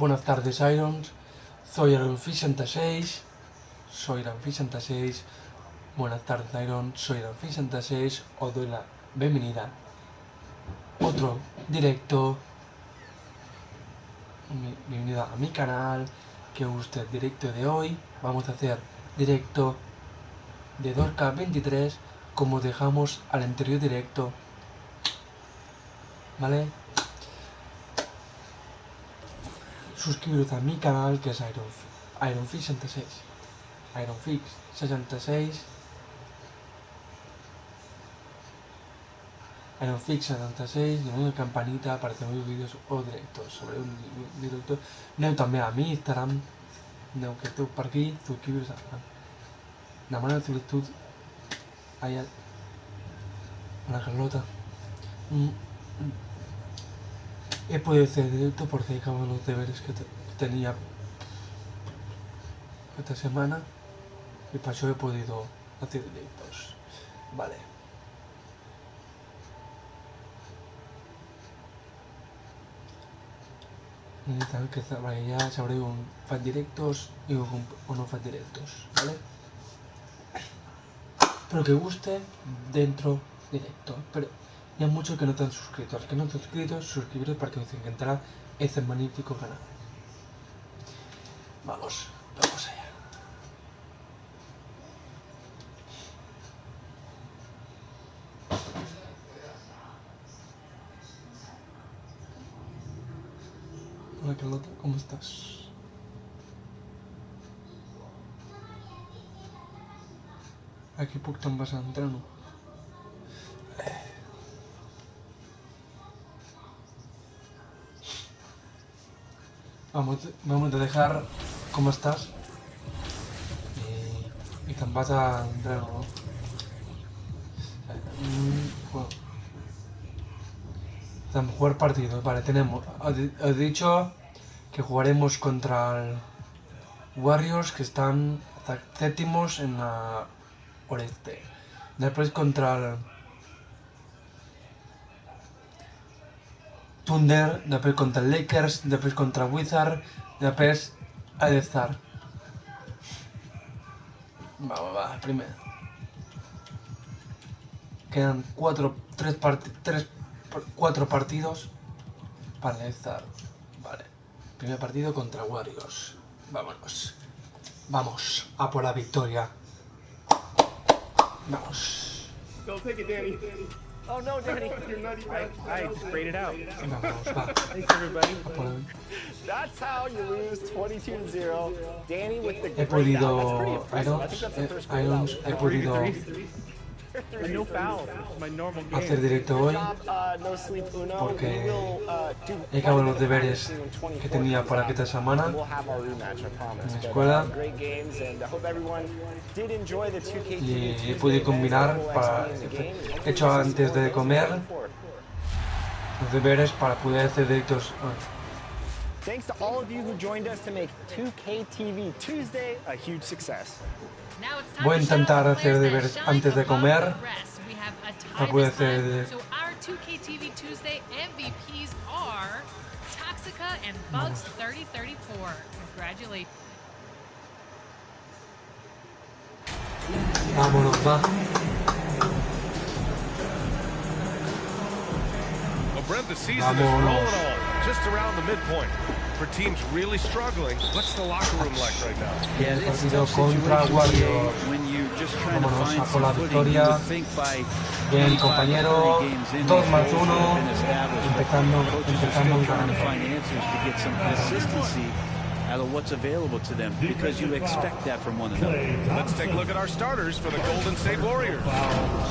Buenas tardes, Irons. Soy Ironfish66. Buenas tardes, Iron. Soy Ironfish66. Os doy la bienvenida. Otro directo. Bienvenida a mi canal. Que os guste el directo de hoy. Vamos a hacer directo de 2K23 como dejamos al anterior directo. ¿Vale? Suscribiros a mi canal, que es Ironfish66. Ironfish66. Ironfish66. Le una campanita para tener vídeos o directos sobre un directo. No, también a mi Instagram. No, que esté por aquí. Suscribiros a la mano de solicitud. Ahí a la Carlota. He podido hacer directo porque acabo los deberes que tenía esta semana y para eso he podido hacer directos. Vale. Vale, ya sabré un fan directos y un no fan directos, ¿vale? Pero que guste dentro directo. Pero y hay muchos que no están suscritos. Los que no están suscritos, suscribiros para que os encantará este magnífico canal. Vamos allá. Hola Carlota, ¿cómo estás? Aquí puc te'n vas a entreno. Vamos a dejar cómo estás y te vas a entreno, ¿no? Bueno, vamos a jugar partidos. Vale, tenemos. Os he dicho que jugaremos contra el Warriors, que están séptimos en la oeste. Después contra el Thunder, después contra el Lakers, después contra Wizard, después a estar. Va, primero. Quedan 4 partidos para estar. Vale. Primer partido contra Warriors. Vámonos. Vamos a por la victoria. Vamos. Don't take it, Danny. Oh no, Danny, you're not even. I sprayed it out. Vamos, va. Thanks, everybody. That's how you lose 22-0. Danny with the He podido, Irons, he podido No foul. My normal game. hacer directo hoy porque he acabado los deberes que tenía para esta semana en la escuela y he podido combinar he hecho antes de comer los deberes para poder hacer directos. Thanks to all of you who joined us to make 2K TV Tuesday a huge success. Voy a intentar hacer deberes antes de comer para poder hacer vámonos, va. Brent, the season is rolling on, just around the midpoint. For teams really struggling, what's the locker room like right now? Y el partido contra Warriors. Vámonos a por la victoria. Bien, compañero. 2+1. Empezando ganando. Out of what's available to them, because you expect that from one another. Let's take a look at our starters for the Golden State Warriors.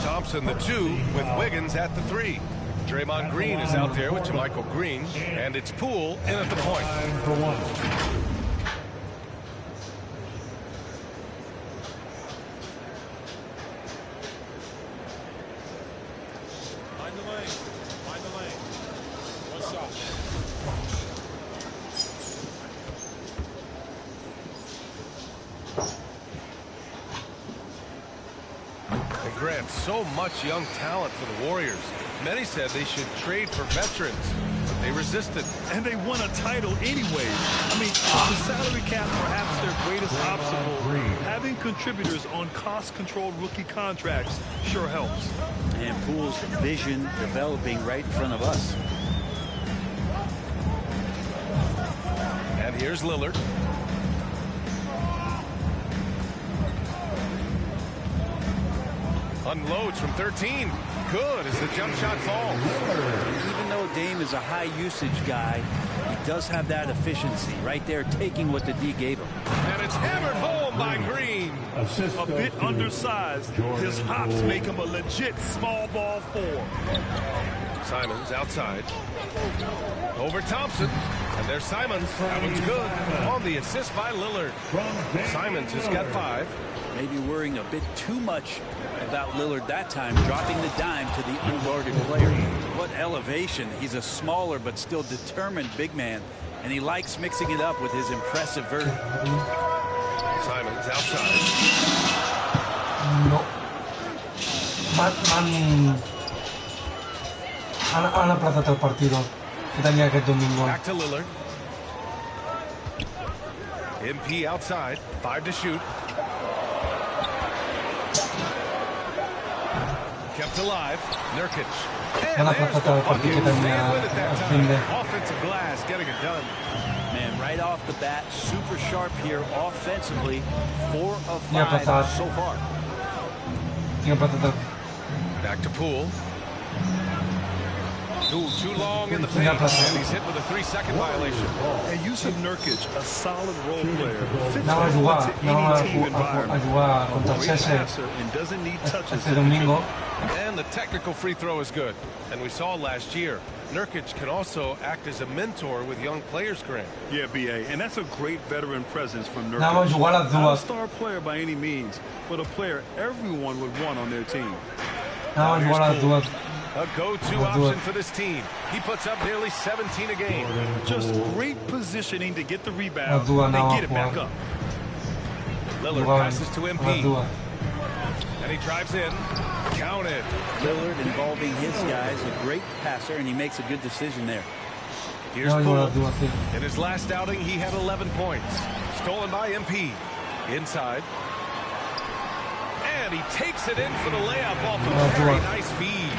Thompson, the 2, with Wiggins at the 3. Draymond Green is out there with Jermichael Green, and it's Poole in at the point. Find the lane. What's up? And Grant, so much young talent for the Warriors. Many said they should trade for veterans, but they resisted. And they won a title anyways. With the salary cap perhaps their greatest obstacle, having contributors on cost-controlled rookie contracts sure helps. And Poole's vision developing right in front of us. And here's Lillard. Unloads from 13. Good as the jump shot falls. Even though Dame is a high usage guy, he does have that efficiency right there, taking what the D gave him. And it's hammered home by Green. A bit undersized, his hops make him a legit small ball 4. Simons outside. Over Thompson. And there's Simons. That one's good. On the assist by Lillard. Simons has got 5. Maybe worrying a bit too much about Lillard that time, dropping the dime to the unguarded player. What elevation. He's a smaller but still determined big man, and he likes mixing it up with his impressive vertical. Simons outside. No. Han aplazado el partido que tenía que domingo. Back to Lillard. MP outside. 5 to shoot. Kept alive. Nurkic. Han aplazado el partido que tenía al fin de. Offensive glass getting it done. Man, right off the bat, super sharp here offensively. 4 of 5 aplazado. so far. Tiene aplazado. Back to Poole. Ooh, too long in the paint, and he's hit with a 3-second violation. And Yusuf Nurkic, a solid role player, fits No va a well jugar, into no va any team a environment. jugar A contra el great CS passer and doesn't need touches este domingo. And the technical free throw is good. And we saw last year, Nurkic can also act as a mentor with young players, Grant. Yeah, BA, and that's a great veteran presence from No va a Nurkic. jugar las Not a dudas. star player by any means, but a player everyone would want on their team. No va a jugar las dudas. A go-to option for this team. He puts up nearly 17 a game. Just great positioning to get the rebound Las dudas and no va get a it back jugar. up. Lillard passes to Las MP. dudas. And he drives in. Counted. Lillard involving his guys, a great passer, and he makes a good decision there. Here's No va a jugar Poole. las dudas, sí. In his last outing, he had 11 points. Stolen by MP. Inside. And he takes it in for the layup off a very nice feed.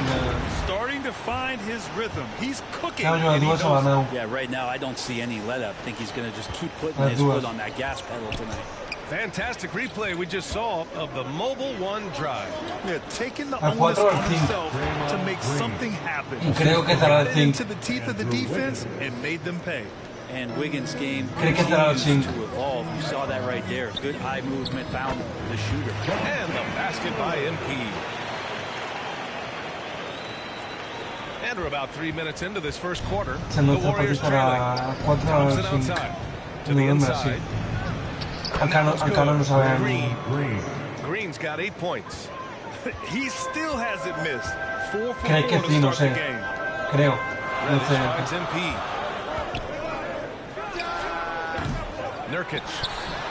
Starting to find his rhythm. He's cooking. No va a jugar and he las dudas, knows o it. ganado. Yeah, right now I don't see any let up. I think he's going to just keep putting Las his dudas. foot on that gas pedal tonight. Fantastic replay we just saw of the Mobile One drive. Yeah, taking the A onus 4 on al 5. himself to make something happen. Y creo que estará al Got 5. into the teeth of the defense and made them pay. And Wiggins' game Creo que estará al continues 5. to evolve. You saw that right there. Good eye movement, found the shooter. And the basket by MP. And we're about 3 minutes into this first quarter. Se The nos Warriors partido para trailing. 4 al Thompson 5. outside. To the Noviembre, sí. inside. Acá no sabemos. Green's got 8 points. He still hasn't missed. 4 for 4 Creo que to sí, no start the sé. game. Creo. No Reddish sé. finds MP. Nurkic.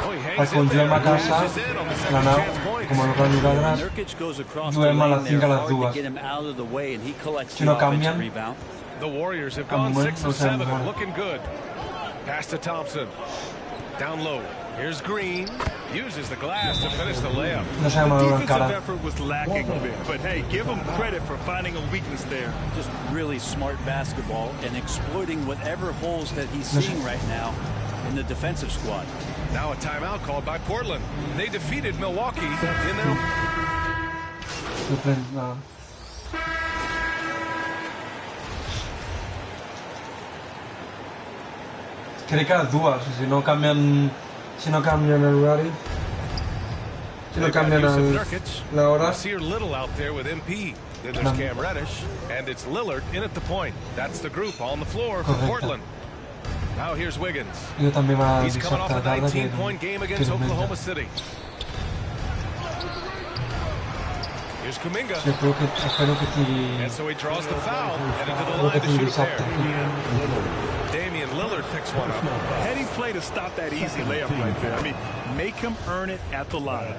Oh, he hangs Con in there. Joel a casa, Crashes in on the second ganado, chance points. como los años atrás. Nurkic goes across the Duerma lane las there, 5 a las hard to dudas. get him out of the way, and he collects Si the no offensive cambian, rebound. The Warriors have gone Amor, 6 no of sean 7 and buenos. looking good. Pass to Thompson. Down low. Here's Green. Uses the glass to finish the layup. No se llama Defensive cara. effort was lacking a bit, but hey, give him credit for finding a weakness there. Just really smart basketball and exploiting whatever holes that he's No seeing sé. right now in the defensive squad. Now a timeout called by Portland. They defeated Milwaukee in their... Nada. Creo que las dudas, si no cambian el horario, si no They've got cambian Yusuf Nurkic. la hora, Nasir Little out there with MP. Then there's Cam Reddish, and it's Lillard in at the point. That's the group on the floor for Correcto. Portland. Now here's Wiggins. yo también me va a He's avisar coming off a esta tarde que 19-point game against que Oklahoma City. Here's Kuminga. yo espero que si And so he draws the foul, heading to the creo line que to si shoot a dissabte pair. Damian Lillard picks one up. Heading play to stop that easy layup right there. I mean, make him earn it at the line.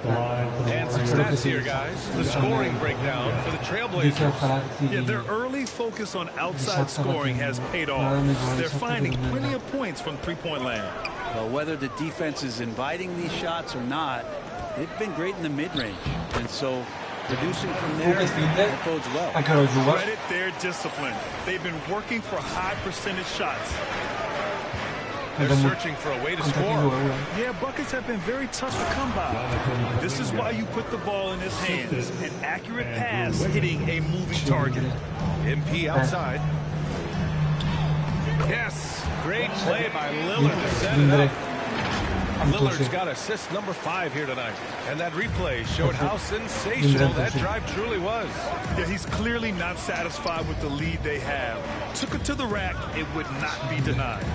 And some stats here, guys. The scoring breakdown for the Trailblazers. Yeah, their early focus on outside scoring has paid off. They're finding plenty of points from three-point land. Well, whether the defense is inviting these shots or not, they've been great in the mid-range. And so producing from there, that bodes well. Credit their discipline. They've been working for high percentage shots. They're searching for a way to score. Yeah, buckets have been very tough to come by. This is why you put the ball in his hands. An accurate pass hitting a moving target. MP outside. Yes, great play by Lillard to set it up. Lillard's got assist number 5 here tonight. And that replay showed how sensational that drive truly was. Yeah, he's clearly not satisfied with the lead they have. Took it to the rack, it would not be denied.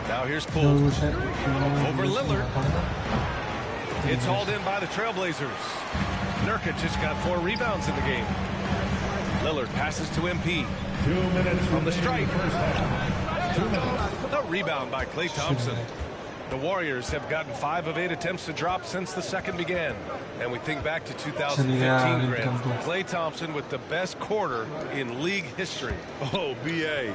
Now here's Poole over Lillard. It's hauled in by the Trailblazers. Nurkic has got 4 rebounds in the game. Lillard passes to MP. 2 minutes from the strike. A rebound by Klay Thompson. The Warriors have gotten 5 of 8 attempts to drop since the second began. And we think back to 2015, Grant. Klay Thompson with the best quarter in league history. Oh, B.A.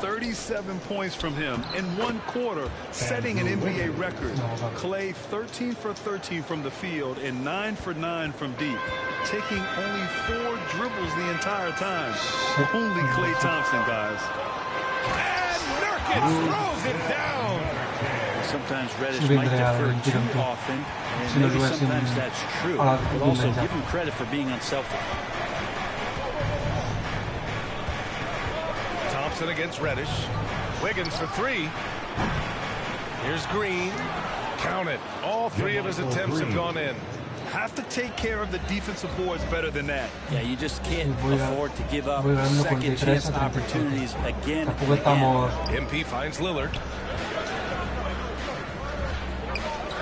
37 points from him in one quarter, setting an NBA record. Klay 13 for 13 from the field and 9 for 9 from deep, taking only 4 dribbles the entire time. Only Klay Thompson, guys. And Nurkic throws it down. Sometimes Reddish might defer too often, and maybe sometimes that's true, but also give him credit for being unselfish. Thompson against Reddish. Wiggins for 3. Here's Green. Count it. All 3 of his attempts have gone in. Have to take care of the defensive boards better than that. Yeah, you just can't afford to give up second chance opportunities again and again. MP finds Lillard.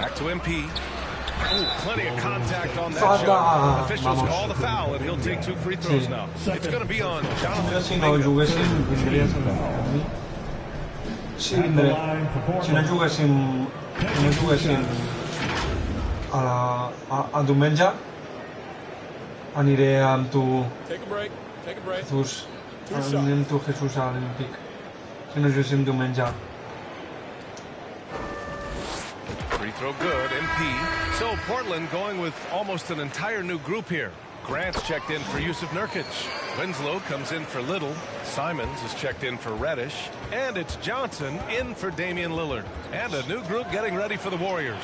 Back to MP. Ooh, plenty of contact on that shot. Officials call the foul, and he'll take 2 free throws now. It's going to be on Jonathan. Si no juguéssim a diumenge, aniré amb tu, Jesús, amb tu, Jesús, a l'Olímpic. Si no juguéssim diumenge. Free throw good, MP. So Portland going with almost an entire new group here. Grant's checked in for Yusuf Nurkic. Winslow comes in for Little. Simons is checked in for Reddish. And it's Johnson in for Damian Lillard. And a new group getting ready for the Warriors.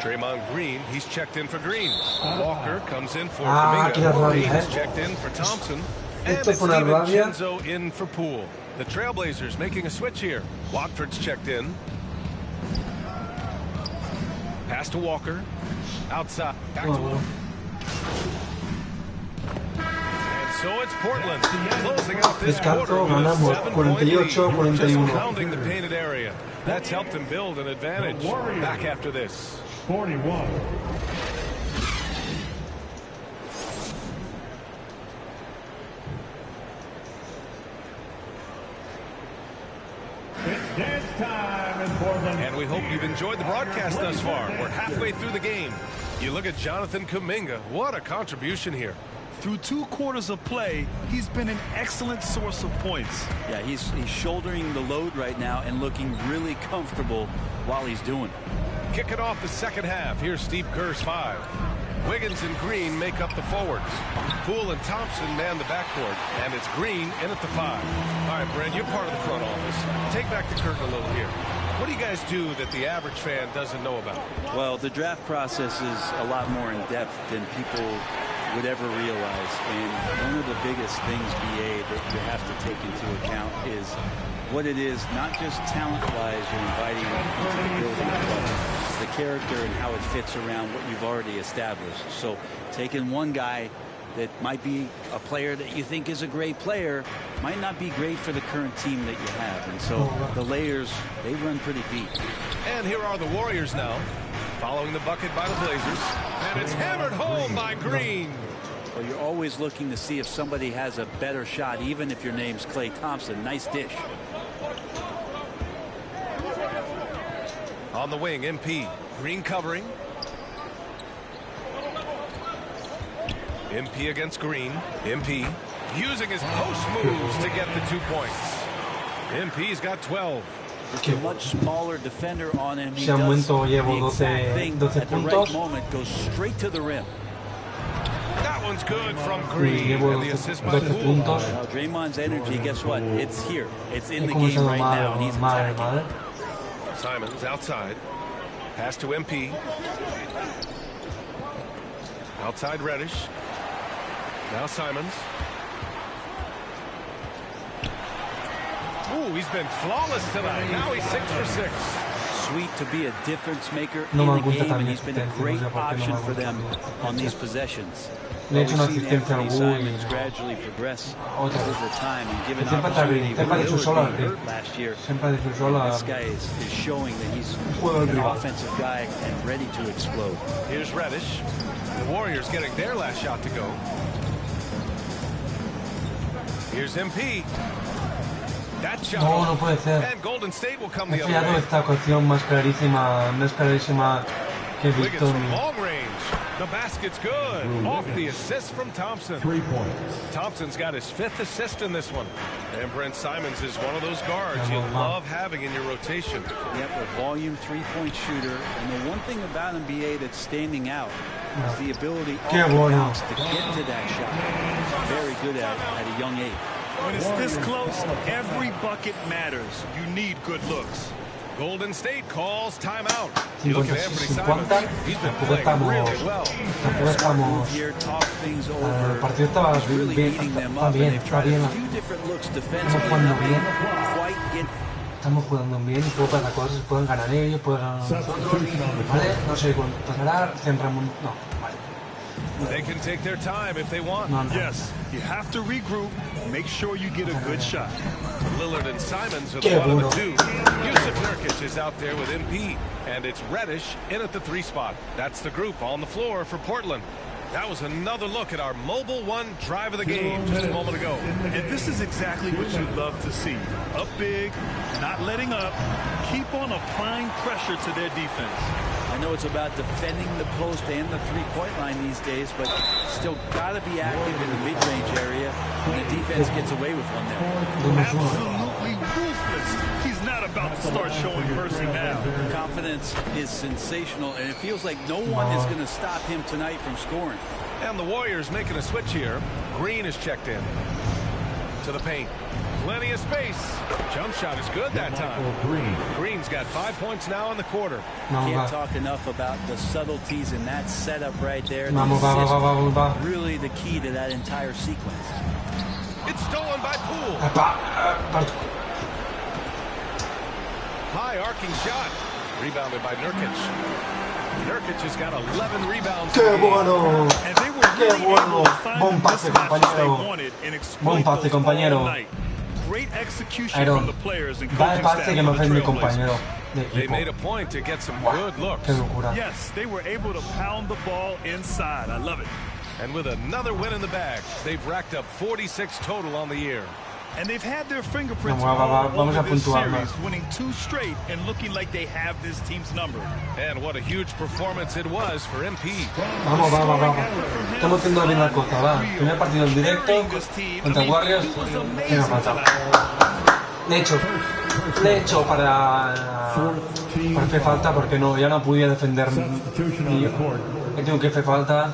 Draymond Green, he's checked in for Green. Walker comes in for Kuminga. He's checked in for Thompson. And it's DiVincenzo in for Poole. The Trailblazers making a switch here. Watford's checked in. Pass to Walker. Outside. Back to Walker. And so it's Portland closing out this quarter with 7 point lead. Just pounding the painted area. That's helped them build an advantage. Back after this. 41. It's dance time in Portland. And we hope you've enjoyed the broadcast thus far. We're halfway through the game. You look at Jonathan Kuminga. What a contribution here. Through 2 quarters of play, he's been an excellent source of points. Yeah, he's shouldering the load right now and looking really comfortable while he's doing it. Kicking off the second half. Here's Steve Kerr's 5. Wiggins and Green make up the forwards. Poole and Thompson man the backcourt. And it's Green in at the 5. All right, Brent, you're part of the front office. Take back the curtain a little here. What do you guys do that the average fan doesn't know about? Well, the draft process is a lot more in depth than people would ever realize. And one of the biggest things, BA, that you have to take into account is what it is, not just talent-wise you're inviting into the building, but the character and how it fits around what you've already established. So taking one guy that might be a player that you think is a great player might not be great for the current team that you have. And so the layers, they run pretty deep. And here are the Warriors now, following the bucket by the Blazers. And it's hammered home by Green. Well, you're always looking to see if somebody has a better shot, even if your name's Klay Thompson. Nice dish. On the wing, MP. Green covering. MP against Green. MP using his post moves to get the 2 points. MP's got 12. Just a much smaller defender on him. He Se han does vuelto, the llevo exact 12 thing at the right puntos. moment, goes straight to the rim. That one's good from Sí, Green. llevo And the assist by 12 Poole. puntos. Now, Draymond's energy, guess what? It's here. It's in He the game comenzado right now, and he's mal, attacking. Simons outside. Pass to MP. Outside Reddish. Now Simons. Ooh, he's been flawless tonight. Now he's 6 for 6. Sweet to be a difference maker No me in the gusta game, and también he's been a asistencia, great no sé por qué no option me for gusta them también on these asistencia. possessions. Le he hecho una We've seen asistencia a Anthony Wu y Simons no. gradually progress Otra. over time and given Siempre opportunity siempre when de su Lillard sola, being hurt last year. Siempre de su sola. This guy is showing that he's Juega el an rival. offensive guy and ready to explode. Here's Reddish. The Warriors getting their last shot to go. Here's MP. That shot. No puede ser. And Golden State will come He the other fallado way. esta ocasión más clarísima que Wiggins from Victoria. long range. The basket's good. Off the assist from Thompson. 3 points. Thompson's got his 5th assist in this one. And Brent Simons is one of those guards you love having in your rotation. Yep, a volume three-point shooter. And the one thing about NBA that's standing out is the ability off Qué the bueno. bounce to get to that shot. He's very good at it at a young age. When it's this close, every bucket matters. You need good looks. Golden State calls timeout. You look at Anthony 50, Simons. He's been playing really well. Tampoco estamos. Here, talk things El over. partido estaba He's really bien, eating them está up, bien, and they've está tried bien. a few different looks Estamos defensively. jugando Nothing bien. quite get Estamos jugando bien y puedo pasar cosas, pueden ganar ellos, pueden ganar nosotros. Vale, no sé cuánto pasará, centramos. No, vale. They can take their time if they want. No, no. Yes, you have to regroup. Make sure you get a good shot. Lillard and Simons are Qué the 1 bueno. and 2. Yusuf Nurkic is out there with MP. And it's Reddish in at the 3 spot. That's the group on the floor for Portland. That was another look at our Mobile One drive of the game just a moment ago. And this is exactly what you love to see. Up big, not letting up. Keep on applying pressure to their defense. I know it's about defending the post and the three-point line these days, but still got to be active in the mid-range area when the defense gets away with one there. Absolutely ruthless. He's not about to start showing mercy now. Confidence is sensational, and it feels like no one is going to stop him tonight from scoring. And the Warriors making a switch here. Green is checked in. To the paint. Plenty of space. Jump shot is good that time. Green's got 5 points now in the quarter. Can't talk enough about the subtleties in that setup right there. The Vamos, assist, really the key to that entire sequence. It's stolen by Poole. High arcing shot. Rebounded by Nurkic. Nurkic has got 11 rebounds. ¡Qué bueno! And they were ¡Qué really bueno! able to find Buen the pase, mismatches they compañero. wanted and Buen exploit pase, those compañero. all night. Great execution Iron. from the players and Va coaching el pase staff que me for the hace mi Trailblazers. compañero de They equipo. made a point to get some good looks. ¡Qué locura! Yes, they were able to pound the ball inside. I love it. And with another win in the bag, they've racked up 46 total on the year. And they've had their fingerprints Vamos all a over this puntuar series, más. winning 2 straight and looking like they have this team's number. And what a huge performance it was for MP. Vamos. Estamos haciendo bien la cosa, va. Primer partido en directo contra Warriors. ¿Qué nos falta? Le he hecho para hacer falta porque no, ya no podía defender. He tenido que hacer falta.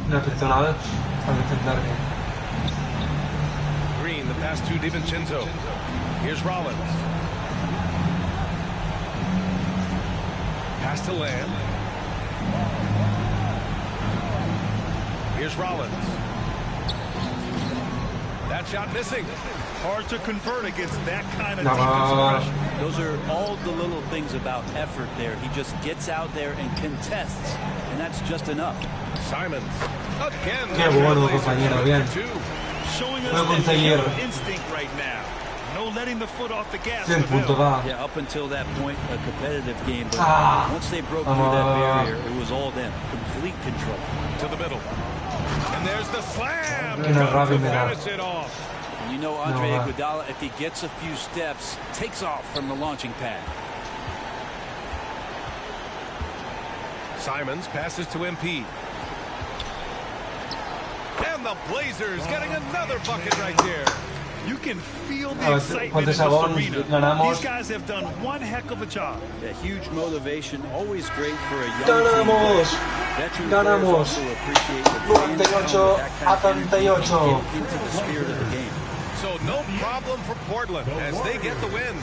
Una personal para defender bien. Green, the pass to DiVincenzo. Here's Rollins. Pass to Lamb. Here's Rollins. That shot missing. Hard to convert against that kind of No. defensive pressure. Those are all the little things about effort there. He just gets out there and contests, and that's just enough. Simons. Again. Qué bueno, compañero, bien. Showing us Puedo that they conseguir have instinct right now. No letting the foot off the gas. 100 for them. puntos, va. Yeah, up until that point, a competitive game, but Ah. once they broke through that barrier, it was all them. Complete control. To the middle. And there's the slam. Qué rabia to me da. finish it off. And you know Andre Iguodala, if he gets a few steps, takes off from the launching pad. Simons passes to MP. And the Blazers getting another bucket right there. You can feel the excitement in this arena. These guys have done one heck of a job. A huge motivation, always great for a young ¡Ganamos! team. ¡Ganamos! 98-88. Into the spirit of the game. So no problem for Portland as they get the win.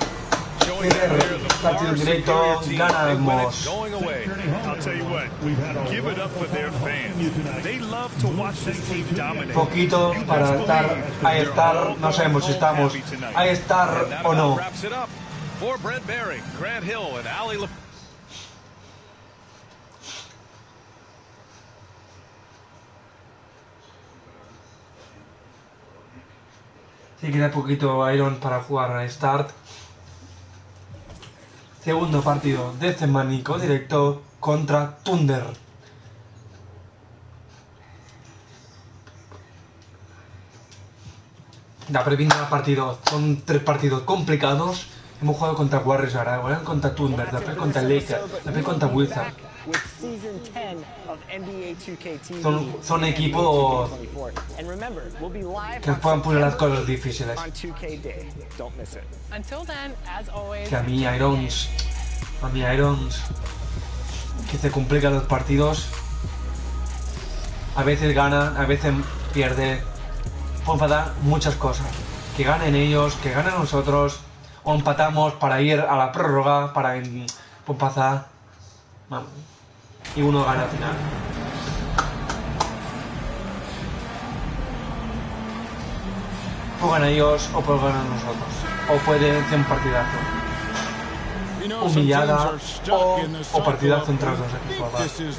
Showing Partido directo, ganamos. Going away. I'll tell you what, give it up for their fans. They love to watch this team dominate. Poquito para estar, no sabemos si estamos a estar o no. Wraps it up for Brent Barry, Grant Hill, and Ali. Sí, queda poquito Iron para jugar a Start. Segundo partido de este manico directo contra Thunder. La primera partido, son 3 partidos complicados. Hemos jugado contra Warriors ahora, contra Thunder, después contra Lakers, después contra Wizards. Son equipos que nos puedan poner las cosas difíciles. Que a mí Irons, que se complican los partidos. A veces ganan, a veces pierde. Pueden pasar muchas cosas. Que ganen ellos, que ganen nosotros. O empatamos para ir a la prórroga, para pasar. Vamos. Y uno gana al final. Pues ganan ellos o pues ganan nosotros. O puede ser un partidazo. Humillada o partidazo entre los dos equipos.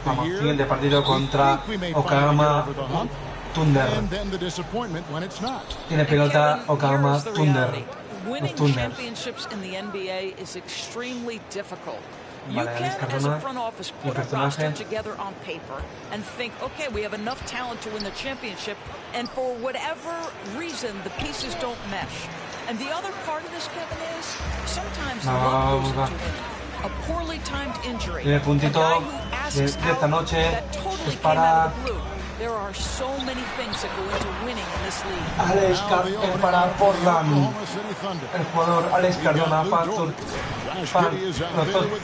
Vamos, siguiente partido contra Oklahoma Thunder. Tiene pelota Oklahoma Thunder. Winning championships in the NBA is extremely difficult. You can, as a front office, put a roster together on paper and think, okay, we have enough talent to win the championship, and for whatever reason, the pieces don't mesh. And the other part of this, Kevin, is sometimes luck goes into winning. A poorly timed injury. El puntito de esta noche es para There are so many things that go into winning in this league. Alex es para Portland. El jugador Alex Cardona para los 2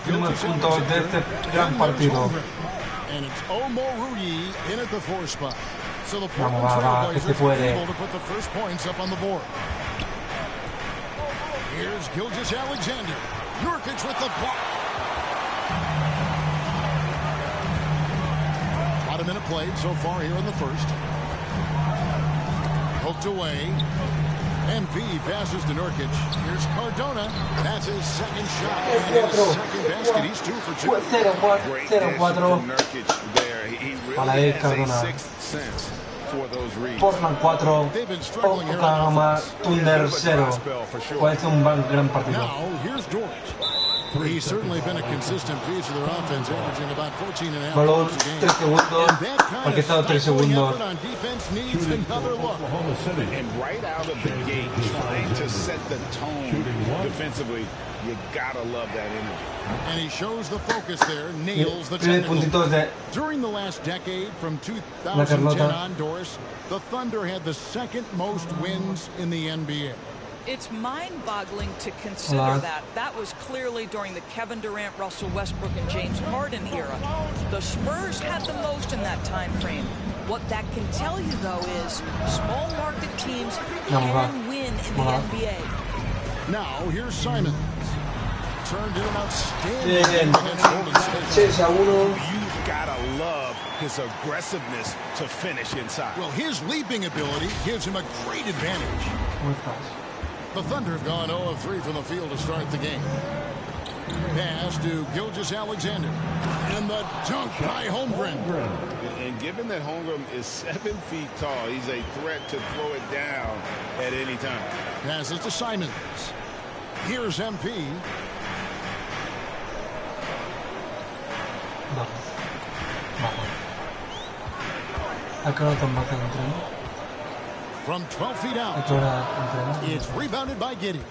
primeros puntos de este gran partido. Vamos, va, que se puede. Here's Gilgeous-Alexander. Nurkic with the block. About a minute played so far here in the first. Hooked away. MP passes to Nurkic. Here's Cardona. That's his second shot. And his second basket. He's 2 for 2. 0-4. Para él, Cardona. Portland 4, Oklahoma Thunder 0. Puede ser un gran partido. He's certainly been a consistent piece of their offense, averaging about 14.5 Balón, points a game. 3 segundos, porque estado 3 segundos. And right out of the gate, trying to set the tone defensively. You gotta love that energy. And he shows the focus there, nails the Primer technical. puntito de During the last decade, from La 2010 Carlota. on, Doris, the Thunder had the second most wins in the NBA. It's mind-boggling to consider that. That was clearly during the Kevin Durant, Russell Westbrook, and James Harden era. The Spurs had the most in that time frame. What that can tell you, though, is small market teams can win in the NBA. Now, here's Simons. Turned in an outstanding Bien. against Golden State. 6-1. You've gotta love his aggressiveness to finish inside. Well, his leaping ability gives him a great advantage. ¿Cómo estás? The Thunder have gone 0 of 3 from the field to start the game. Pass to Gilgeous-Alexander. And the dunk by Holmgren. And given that Holmgren is 7 feet tall, he's a threat to throw it down at any time. Passes to Simons. Here's MP. Vamos. ¿A qué hora te vas a entrar? from 12 feet out. It's rebounded by Giddey.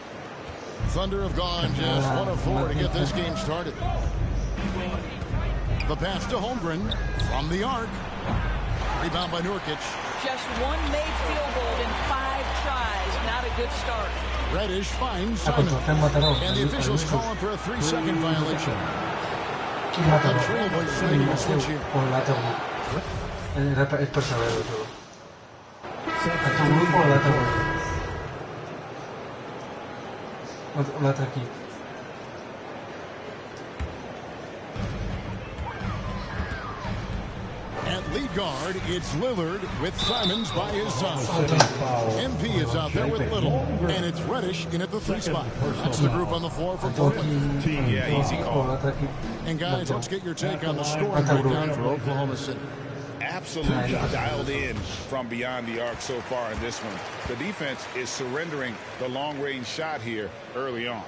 Thunder have gone just 1 of 4 to get this game started. The pass to Holmgren from the arc. Rebound by Nurkic. Just one made field goal in 5 tries. Not a good start. Reddish finds Simon. And the officials call him for a 3-second violation. The Trailblazers making a switch here. Es perseverado todo. ¿A tu grupo o la otra grupo? La otra aquí. At lead guard, it's Lillard with Simons by his side. MP is out there with Little, and it's Reddish in at the 3 spot. That's the group on the floor for Portland. Yeah, easy call. And guys, let's get your take on the scoring breakdown for Oklahoma City. Absolutely dialed in from beyond the arc so far in this one. The defense is surrendering the long-range shot here early on.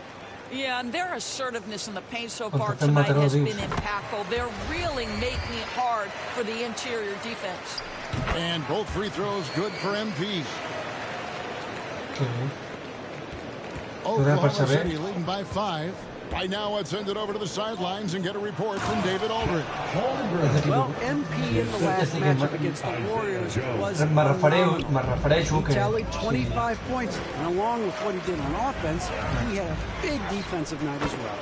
Yeah, and their assertiveness in the paint so far tonight has been impactful. They're really making it hard for the interior defense. And both free throws good for MP. Oklahoma City leading by 5. Right now, let's send it over to the sidelines and get a report from David Aldridge. Well, MP in the last matchup against the Warriors was he tallied 25 points, and along with what he did on offense, he had a big defensive night as well.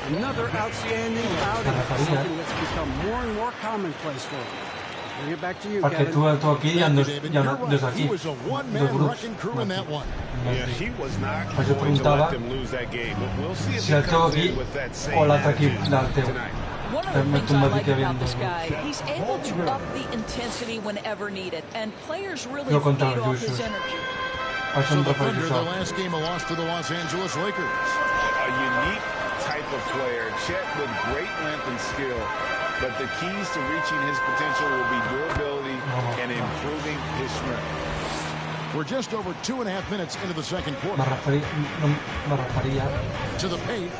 Another outstanding outing, something that's become more and more commonplace for him. Bring it back to you, Kevin. He was a one-man wrecking crew in that one. Yeah, he was not going to let them lose that game, but we'll see if he comes in with that same attitude tonight. One of the things I like about this guy, he's able to up the intensity whenever needed, and players really feed off his energy. So the Thunder, the last game, a loss to the Los Angeles Lakers. A unique type of player, Chet with great length and skill, but the keys to reaching his potential will be durability and improving his strength. We're just over 2.5 minutes into the second quarter. To the paint.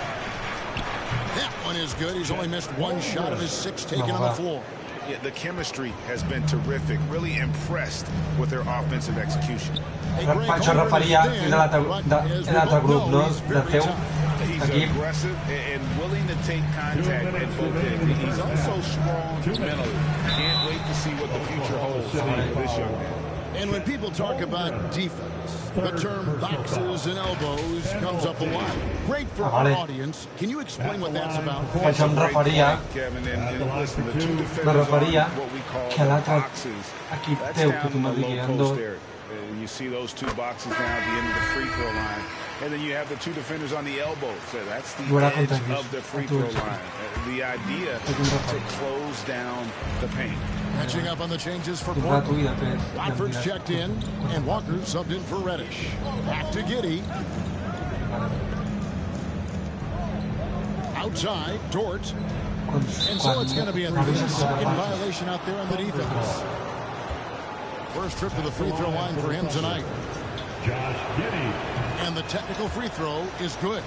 That one is good. He's only missed 1 shot of his 6 taken on the floor. Yeah, the chemistry has been terrific. Really impressed with their offensive execution. He's aggressive and willing to take contact at both ends. He's also strong mentally. Can't wait to see what the future holds for this young man. And when people talk about defense, the term boxes and elbows comes up a lot. Great for our audience. Can you explain what that's about? Kevin, and listen, the two defenders are what we call boxes. That's down in the low post area. You see those 2 boxes down at the end of the free throw line. And then you have the 2 defenders on the elbow. So that's the edge of the free throw line. The idea to close down the paint. Catching up on the changes for Portland. Watford's checked in, and Walker subbed in for Reddish. Back to Giddey. Outside, Dort. And so it's going to be a 3-second violation out there on the defense. First trip to the free throw line for him tonight. Josh Giddey. And the technical free throw is good.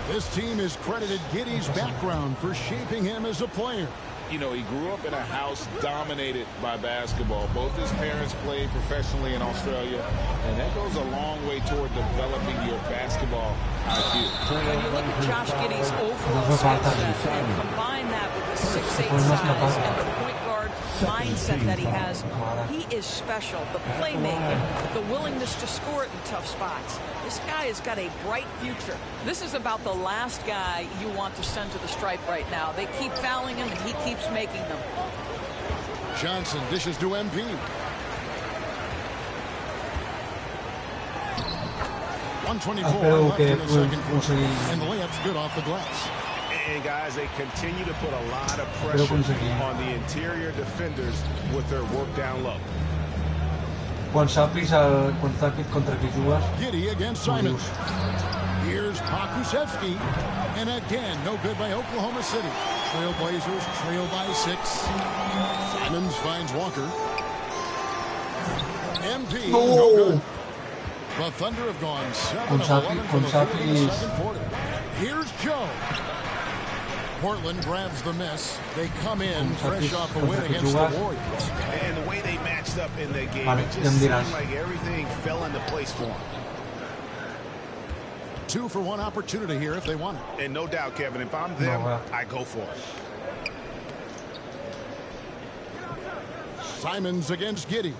This team has credited Giddey's background for shaping him as a player. You know, he grew up in a house dominated by basketball. Both his parents played professionally in Australia, and that goes a long way toward developing your basketball IQ. When you look at Josh Giddey's overall skill set and combine that with the 6'8" size and the point guard mindset that he has, he is special. The playmaking, the willingness to score it in tough spots. This guy has got a bright future. This is about the last guy you want to send to the stripe right now. They keep fouling him, and he keeps making them. Johnson dishes to MP. .124 left in the second quarter, and the layup's good off the glass. And guys, they continue to put a lot of pressure on the interior defenders with their work down low. Giddey against Simons. Here's Pokusevski. And again, no good by Oklahoma City. Trailblazers trail by 6. Simons finds Walker. MP, no good. The Thunder have gone 7 of 11 from the field in the second quarter. Here's Joe. Portland grabs the miss. They come in fresh off a win against the Warriors. And the way they matched up in that game, it just seemed like everything fell into place for them. 2-for-1 opportunity here if they want it. And no doubt, Kevin, if I'm them, I go for it. Simons against Giddey.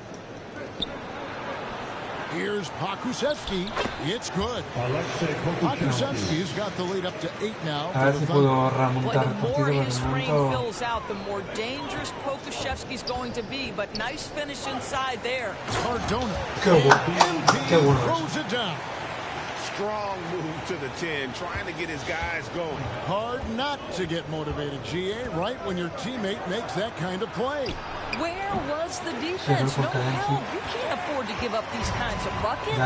Here's Pokusevski. It's good. Pokusevski's got the lead up to 8 now. The more his frame fills out, the more dangerous Pokusevski's going to be. But nice finish inside there. Cardona. Throws it down. Strong move to the 10, trying to get his guys going. Hard not to get motivated, GA, right when your teammate makes that kind of play. Where was the defense? No help. You can't afford to give up these kinds of buckets.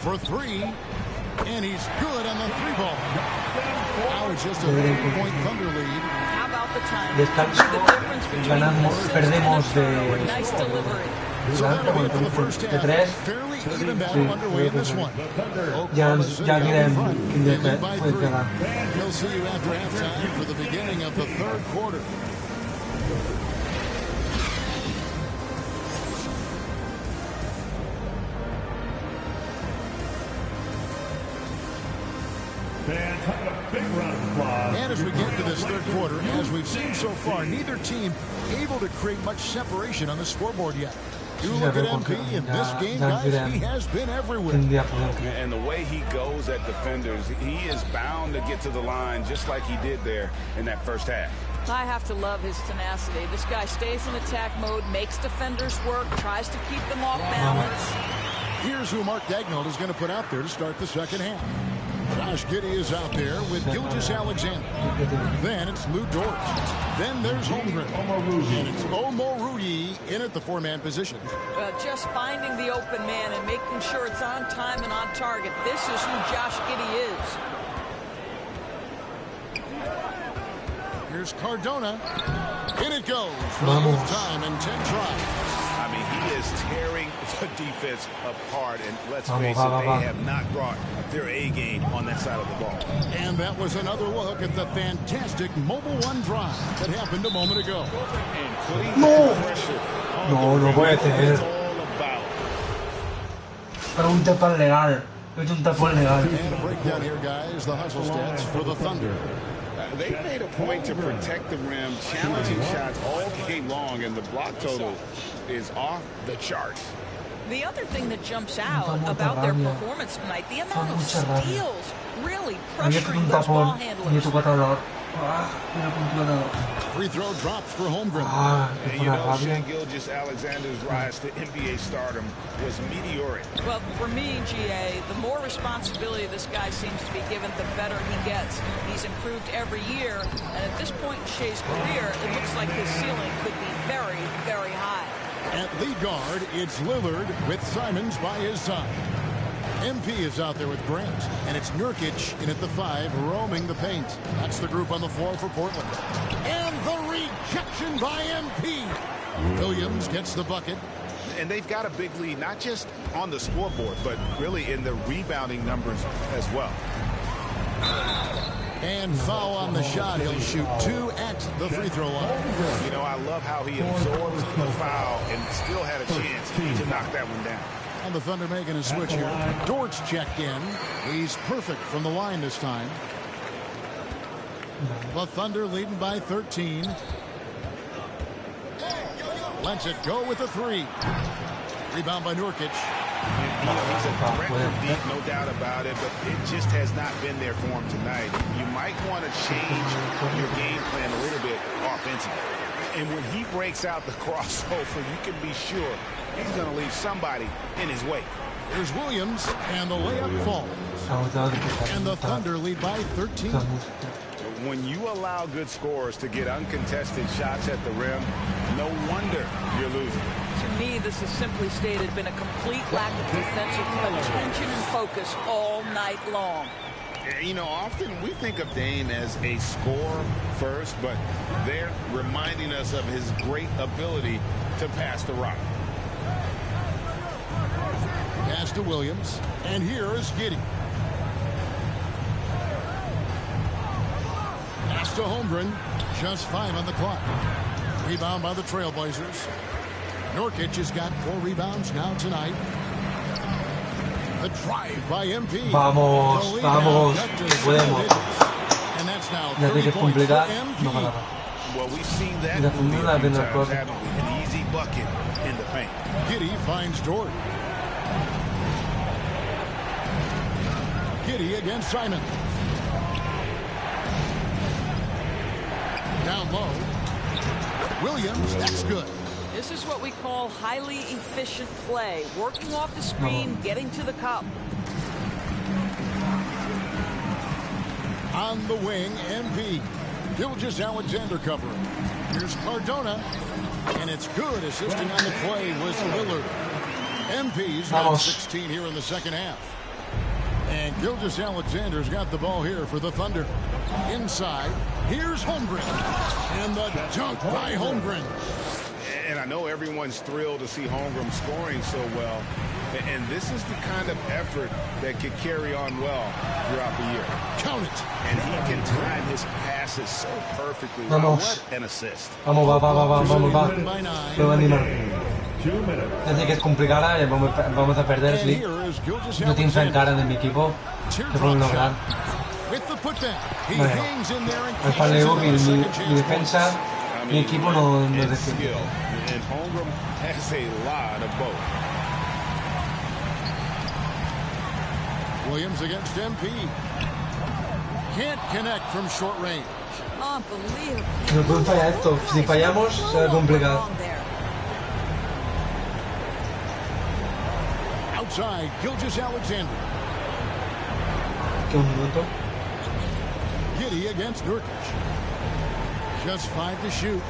For 3, and he's good on the 3-ball. Now it's just a 3-point Thunder lead. How about the time? The difference between the nice delivery. So that'll be it for the first half. Fairly even battle underway in this one. Oklahoma's led by 3. We'll see you after halftime for the beginning of the third quarter. And as we get to this third quarter, as we've seen so far, neither team able to create much separation on the scoreboard yet. You look at MP in this game, guys, he has been everywhere. And the way he goes at defenders, he is bound to get to the line just like he did there in that first half. I have to love his tenacity. This guy stays in attack mode, makes defenders work, tries to keep them off balance. Here's who Mark Daigneault is going to put out there to start the second half. Josh Giddey is out there with Gilgeous-Alexander. Then it's Lou Dort. Then there's Holmgren. And it's Omoruyi in at the 4-man position. Just finding the open man and making sure it's on time and on target. This is who Josh Giddey is. Here's Cardona. In it goes. Full time and 10 tries. I mean, he is tearing the defense apart, and let's face it, they have not brought their A game on that side of the ball. And that was another look at the fantastic Mobile One drive that happened a moment ago. And putting pressure on the rim. It's all about. And a breakdown here, guys. The hustle stats for the Thunder. They made a point to protect the rim, challenging shots all game long, and the block total is off the charts. The other thing that jumps out about their performance tonight, the amount of steals, really pressuring those ball handlers. Free throw dropped for Holmgren. And you know, Shai Gilgeous-Alexander's rise to NBA stardom was meteoric. Well, for me, GA, the more responsibility this guy seems to be given, the better he gets. He's improved every year, and at this point in Shai's career, it looks like his ceiling could be very, very high. At lead guard, it's Lillard with Simons by his side. MP is out there with Grant, and it's Nurkic in at the 5, roaming the paint. That's the group on the floor for Portland. And the rejection by MP. Williams gets the bucket. And they've got a big lead, not just on the scoreboard, but really in the rebounding numbers as well. And foul on the shot. He'll shoot 2 at the free throw line. You know, I love how he absorbs the foul and still had a chance to knock that one down. And the Thunder making a switch here. Dort's checked in. He's perfect from the line this time. The Thunder leading by 13. Lets it go with a 3. Rebound by Nurkic. You know, he's a threat from deep, no doubt about it, but it just has not been there for him tonight. You might want to change your game plan a little bit offensively. And when he breaks out the crossover, you can be sure he's going to leave somebody in his wake. There's Williams, and the layup falls. And the Thunder lead by 13. When you allow good scorers to get uncontested shots at the rim, no wonder you're losing. To me, this has simply stated been a complete lack of defensive attention and focus all night long. You know, often we think of Dame as a scorer first, but they're reminding us of his great ability to pass the rock. Pass to Williams, and here is Giddey. Pass to Holmgren. Just 5 on the clock. Rebound by the Trailblazers. Nurkic has got 4 rebounds now tonight. The drive by MP. Vamos, vamos, podemos. And that's now Ya sé que es complicado, no MP. ganará. Well, we've seen that Ya movie funciona a few bien la times, cosa. haven't we? An easy bucket in the paint. Giddey finds Dort. Giddey against Simon. Down low. Williams, that's good. This is what we call highly efficient play. Working off the screen, getting to the cup. On the wing, MP. Gilgeous-Alexander covering. Here's Cardona. And it's good. Assisting on the play was Lillard. MP's got 16 here in the second half. And Gilgeous-Alexander's got the ball here for the Thunder. Inside, here's Holmgren. And the dunk by Holmgren. And I know everyone's thrilled to see Holmgren scoring so well. And this is the kind of effort that could carry on well throughout the year. Count it. And he can time his passes so perfectly. Vamos. What an assist. Vamos, va. Me va a animar. Ya sé que es complicada, vamos a perder, sí. No tinc fe encara de mi equipo que pueden lograr. Bueno, el paleo, mi defensa, mi equipo no defiende. And Holmgren has a lot of both. Williams against MP. Can't connect from short range. Unbelievable. No pueden fallar esto. Si fallamos, será complicado. Outside, Gilgeous-Alexander. Que un minuto. Giddey against Nurkic. Just 5 to shoot.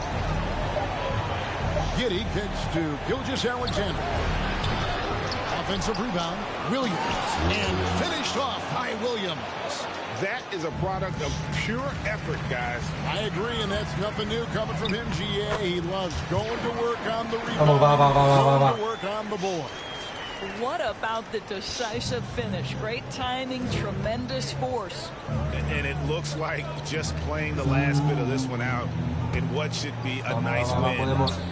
Giddey kicks to Gilgeous-Alexander. Offensive rebound, Williams. And finished off by Williams. That is a product of pure effort, guys. I agree, and that's nothing new coming from him, GA. He loves going to work on the rebound. Vamos, va. Going to work on the board. What about the decisive finish? Great timing, tremendous force. And it looks like just playing the last bit of this one out in what should be a nice win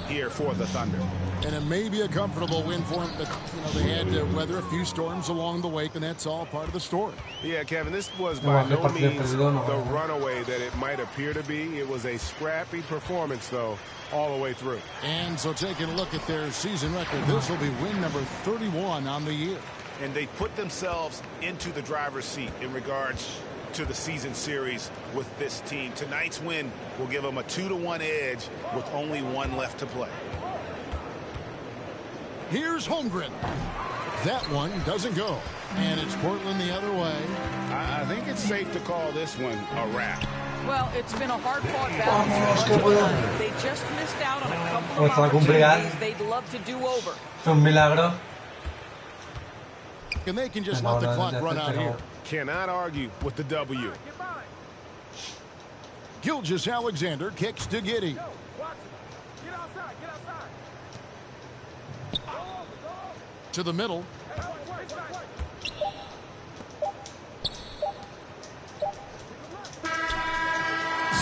here for the Thunder. And it may be a comfortable win for them, but they had to weather a few storms along the way, and that's all part of the story. Yeah, Kevin, this was by no means the runaway that it might appear to be. It was a scrappy performance, though, all the way through. And so taking a look at their season record, this will be win number 31 on the year. And they put themselves into the driver's seat in regards to the season series with this team. Tonight's win will give them a 2-1 edge with only 1 left to play. Here's Holmgren. That one doesn't go. And it's Portland the other way. I think it's safe to call this one a wrap. Well, it's been a hard-fought battle. They just missed out on a couple of opportunities they'd love to do over. Un milagro. And they can just let the clock run out here. Cannot argue with the W. Gilgeous-Alexander kicks to Giddey. To the middle.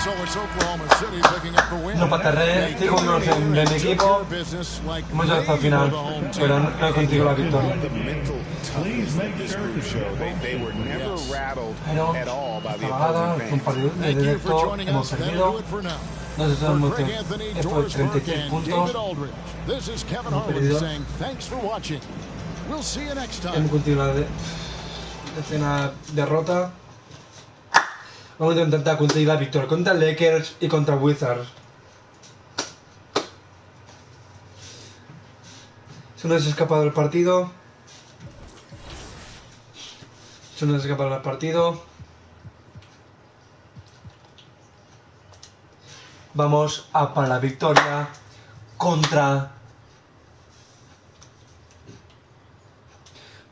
So it's Oklahoma City picking up the win. No patarré, sigo de mi equipo. Hemos llegado hasta el final, pero no he conseguido la victoria. Pero, apagada, un partido de directo, hemos perdido. No se sabe mucho. Fue 36 puntos. Hemos perdido. Hemos continuado de una derrota. Vamos a intentar conseguir la victoria contra Lakers y contra Wizards. Se nos ha escapado el partido. Vamos a para la victoria contra...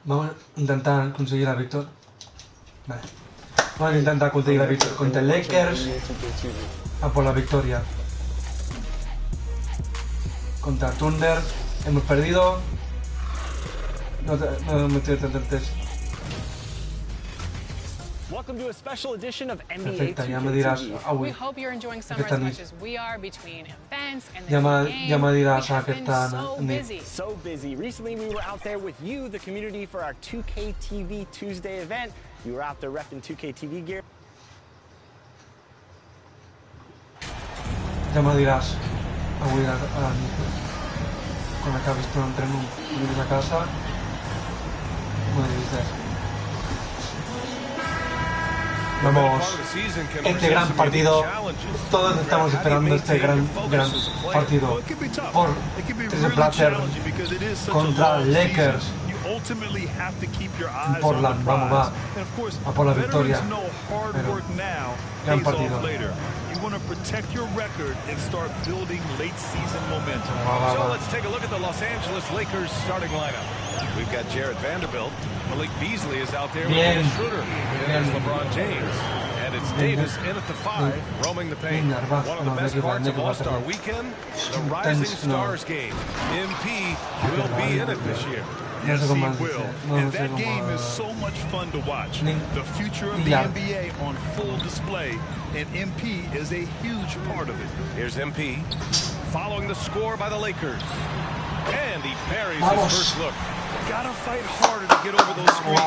Vamos a intentar conseguir la victoria. Vale. Vamos a intentar conseguir la victoria contra el Lakers. A por la victoria. Contra Thunder. Hemos perdido. No hemos metido tantos. Welcome to a special edition of NBA Perfecta, ya me dirás, We hope you're enjoying summer as much as we are between events and the ya game. me dirás We have que been están so busy. So busy. Recently, we were out there with you, the community, for our 2K TV Tuesday event. You were out there repping 2K TV gear. ya me dirás avui a la nit quan acabis tu entreno vienes a casa me dices vamos, este gran partido, todos estamos esperando este gran partido por placer contra Lakers en Portland. Vamos, va a por la victoria, pero gran partido. You want to protect your record and start building late season momentum. So let's take a look at the Los Angeles Lakers starting lineup. We've got Jared Vanderbilt. Malik Beasley is out there with Dennis Schroeder. And there's LeBron James. And it's Davis in at the 5, roaming the paint. One of the best parts of All-Star Weekend, the Rising Stars game. MP will be in it this year. Yes, he will. And that game is so much fun to watch. The future of the NBA on full display, and MP is a huge part of it. Here's MP, following the score by the Lakers. And he parries his first look. Gotta fight harder to get over those screens.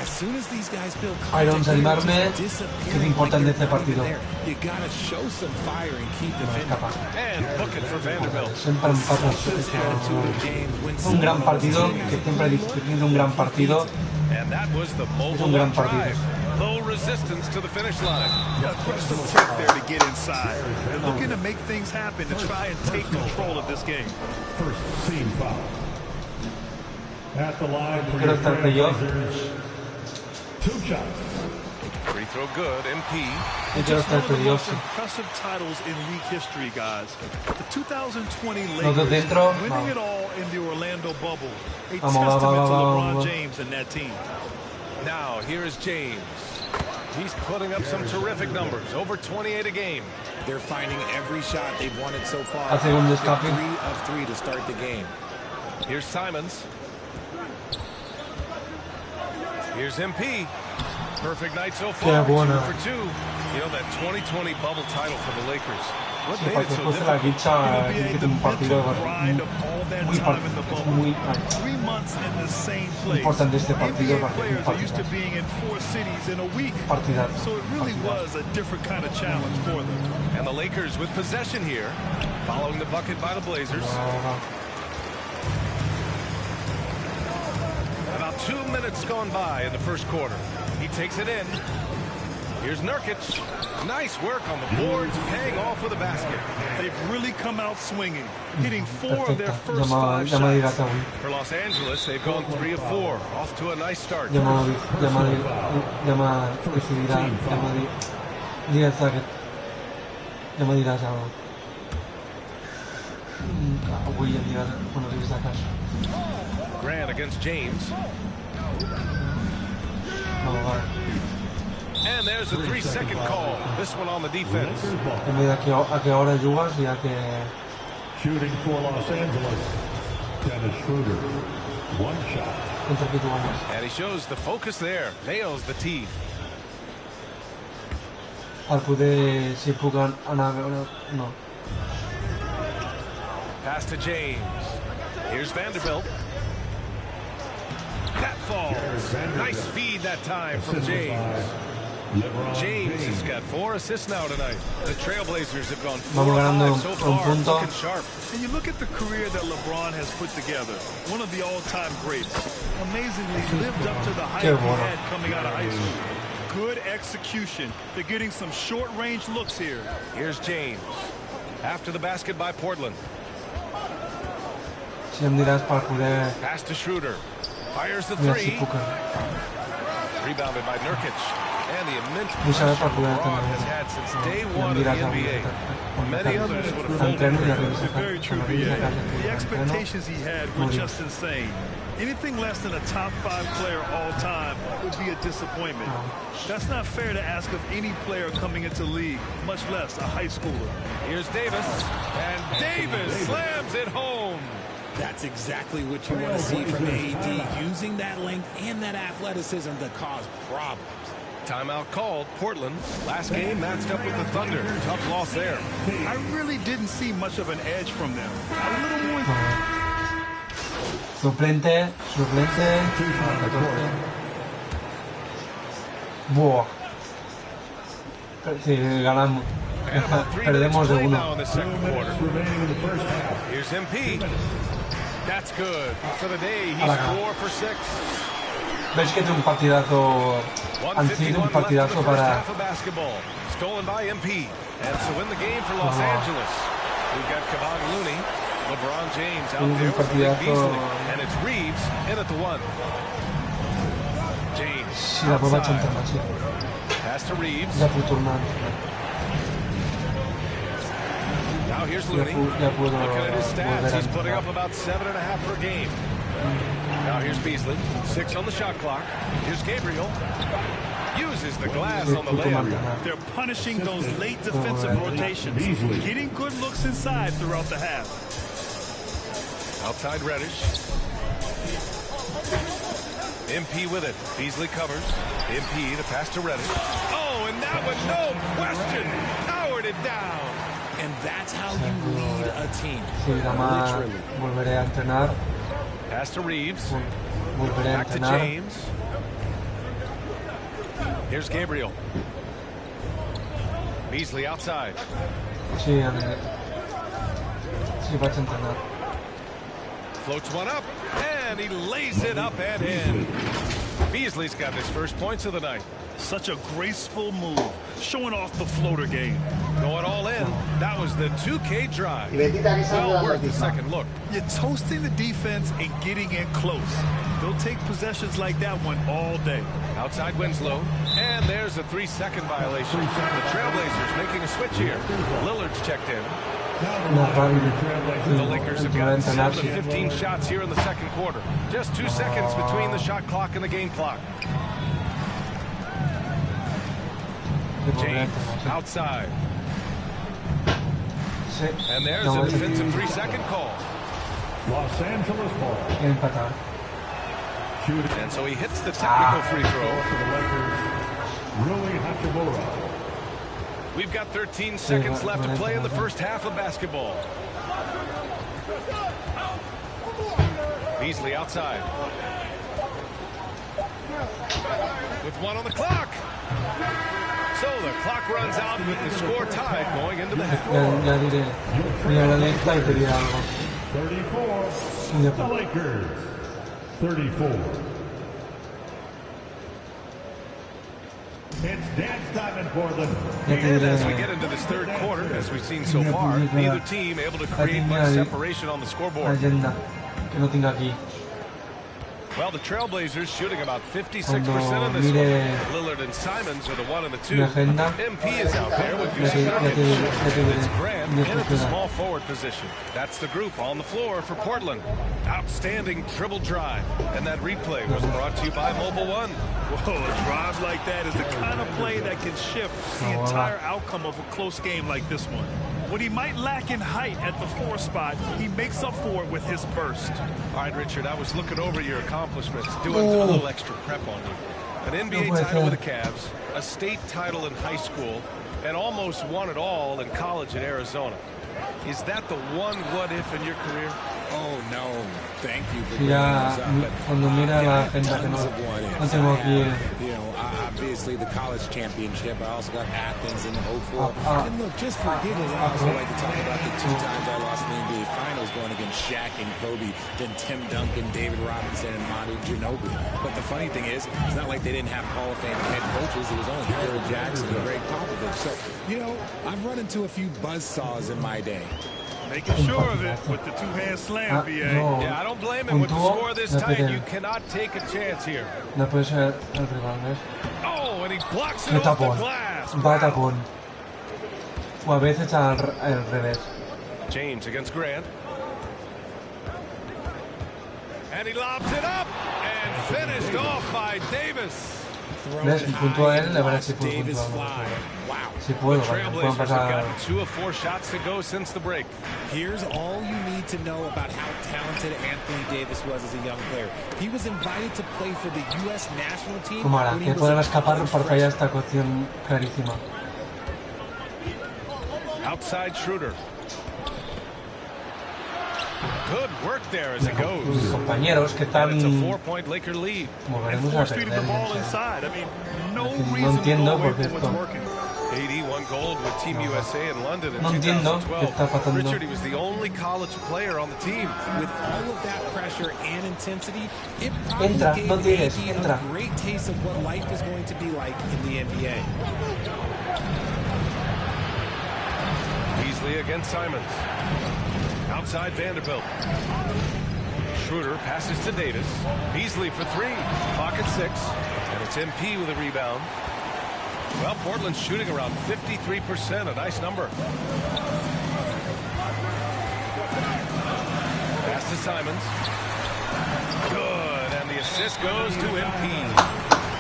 As soon as these guys feel Irons animarme, que es importante este partido. You gotta show some fire and keep defending. And book it for Vanderbilt. Siempre un gran partido, que siempre discutiendo un gran partido. And that was the Es un gran partido. Low resistance to the finish line. Put some tech there to get inside. They're looking to make things happen to try and take control of this game. First team foul. At the line for your Blazers, 2 shots. Free throw good, MP. It's one of the most impressive titles in league history, guys. The 2020 Lakers winning it all in the Orlando bubble. A testament to LeBron James and that team. Now, here is James. He's putting up some terrific numbers, over 28 a game. They're finding every shot they've wanted so far. 3 of 3 to start the game. Here's Simons. Here's MP. Perfect night so far, 2 for 2. You know, that 2020 bubble title for the Lakers. What made it so difficult? Grind of all that time in the bubble. 3 months in the same place. NBA players are used to being in 4 cities in a week. So it really was a different kind of challenge for them. And the Lakers with possession here, following the bucket by the Blazers. About 2 minutes gone by in the first quarter. He takes it in. Here's Nurkic. Nice work on the boards, paying off with a basket. They've really come out swinging, hitting 4 of their first 5 shots. For Los Angeles, they've gone 3 of 4. Off to a nice start. Grant against James. And there's a 3-second call. This one on the defense. Shooting for Los Angeles, Dennis Schroeder. 1 shot. And he shows the focus there. Nails the tee. Pass to James. Here's Vanderbilt. That falls. Nice feed that time from James. James has got 4 assists now tonight. The Trailblazers have gone 4 of 5 so far, looking sharp. And you look at the career that LeBron has put together. One of the all-time greats. Amazingly lived up to the hype he had coming out of high school. Good execution. They're getting some short-range looks here. Here's James. After the basket by Portland. Pass to Schroeder. Fires the 3. Rebounded by Nurkic. And the immense pressure LeBron has had since day 1 of the NBA. Many others would have folded. Very true, BA. The expectations he had were just insane. Anything less than a top 5 player all time would be a disappointment. That's not fair to ask of any player coming into league, much less a high schooler. Here's Davis. And Davis slams it home. That's exactly what you want to see from AD, using that length and that athleticism to cause problems. Timeout called. Portland. Last game matched up with the Thunder. Tough loss there. I really didn't see much of an edge from them. A little more. Suplente. Buah. Sí, ganamos. Perdemos de uno. Here's MP. That's good. For the day, he's 4 for 6. ¿Ves que tiene un partidazo? Han sido un partidazo para... Stolen by MP. And so in the game for Los Angeles. We've got Kevon Looney, LeBron James out there with Nick Beasley. And it's Reeves in at the 1. James. Sí, la puedo echar sí. Pass to Reeves. Ya puedo turnar. Now here's Looney. Looking at his stats, he's putting up about 7.5 per game. Now here's Beasley. 6 on the shot clock. Here's Gabriel. Uses the glass on the layup. They're punishing those late defensive rotations. Getting good looks inside throughout the half. Outside Reddish. MP with it. Beasley covers. MP the pass to Reddish. Oh, and that one, no question, powered it down. And that's how you lead a team. Literally. Volveré a entrenar. Pass to Reeves. Volveré a Back to entrenar. James. Here's Gabriel. Beasley outside. Sí, vas a entrenar. Floats one up, and he lays it up and in. Beasley's got his first points of the night. Such a graceful move, showing off the floater game. Going all in. That was the 2K drive. Well worth the second look. You're toasting the defense and getting in close. They'll take possessions like that one all day. Outside Winslow, and there's a 3-second violation. The Trailblazers making a switch here. Lillard's checked in. The Lakers have gotten 7 of 15 shots here in the second quarter. Just 2 seconds between the shot clock and the game clock. James outside. And there's a defensive 3-second call. Los Angeles ball. And so he hits the technical free throw. We've got 13 seconds left to play in the first half of basketball. Beasley outside. With 1 on the clock. So the clock runs out with the score tied going into the half. 34. The Lakers. 34. It's dance time in Portland. And as we get into this third quarter, as we've seen so far, neither team able to create much separation on the scoreboard. Well, the Trailblazers shooting about 56% in this one. Lillard and Simons are the 1 and the 2. MP is out there with Yusuf Nurkic. It's Grant in at the small forward position. That's the group on the floor for Portland. Outstanding dribble drive. And that replay was brought to you by Mobile One. Whoa, a drive like that is the kind of play that can shift the entire outcome of a close game like this one. What he might lack in height at the 4 spot, he makes up for it with his burst. All right, Richard, I was looking over your accomplishments, doing a little extra prep on you. An NBA title with the Cavs, a state title in high school, and almost won it all in college in Arizona. Is that the one what-if in your career? Oh, no. Thank you for bringing us up. Cuando mira la agenda que no tengo aquí. You know, obviously the college championship. I also got Athens in 04. And look, just forget it. I also like to talk about the 2 times I lost in the NBA Finals going against Shaq and Kobe, then Tim Duncan, David Robinson, and Manu Ginobili. But the funny thing is, it's not like they didn't have Hall of Fame head coaches. It was only Phil Jackson and Greg Popovich. So, you know, I've run into a few buzzsaws in my day. Making sure of it with the 2-hand slam, BA. Yeah, I don't blame him. With the score this tight, you cannot take a chance here. No puede ser el rival, ¿ves? Oh, and he blocks it off the glass. Va tapón. O a veces al revés. James against Grant. And he lobs it up and finished off by Davis. ¿Ves? Si puntúa a él, le verás si puedo puntuar a nosotros. Si puedo, vale, pueden pasar. Here's all you need to know about how talented Anthony Davis was as a young player. He was invited to play for the U.S. national team. Como ahora, que pueden escapar por fallar esta cuestión clarísima. Outside Schroeder. Good work there as it goes. Mis compañeros que están. Moveremos a perder. No entiendo por qué esto. No entiendo qué está pasando. Richard, he was the only college player on the team. With all of that pressure and intensity, it entra, no tires, entra. a great taste of what life is going to be like in the NBA. Beasley against Simons. Outside Vanderbilt. Schroeder passes to Davis. Beasley for three. Clock at 6. And it's MP with a rebound. Well, Portland's shooting around 53%, a nice number. Pass to Simons. Good, and the assist goes to MP.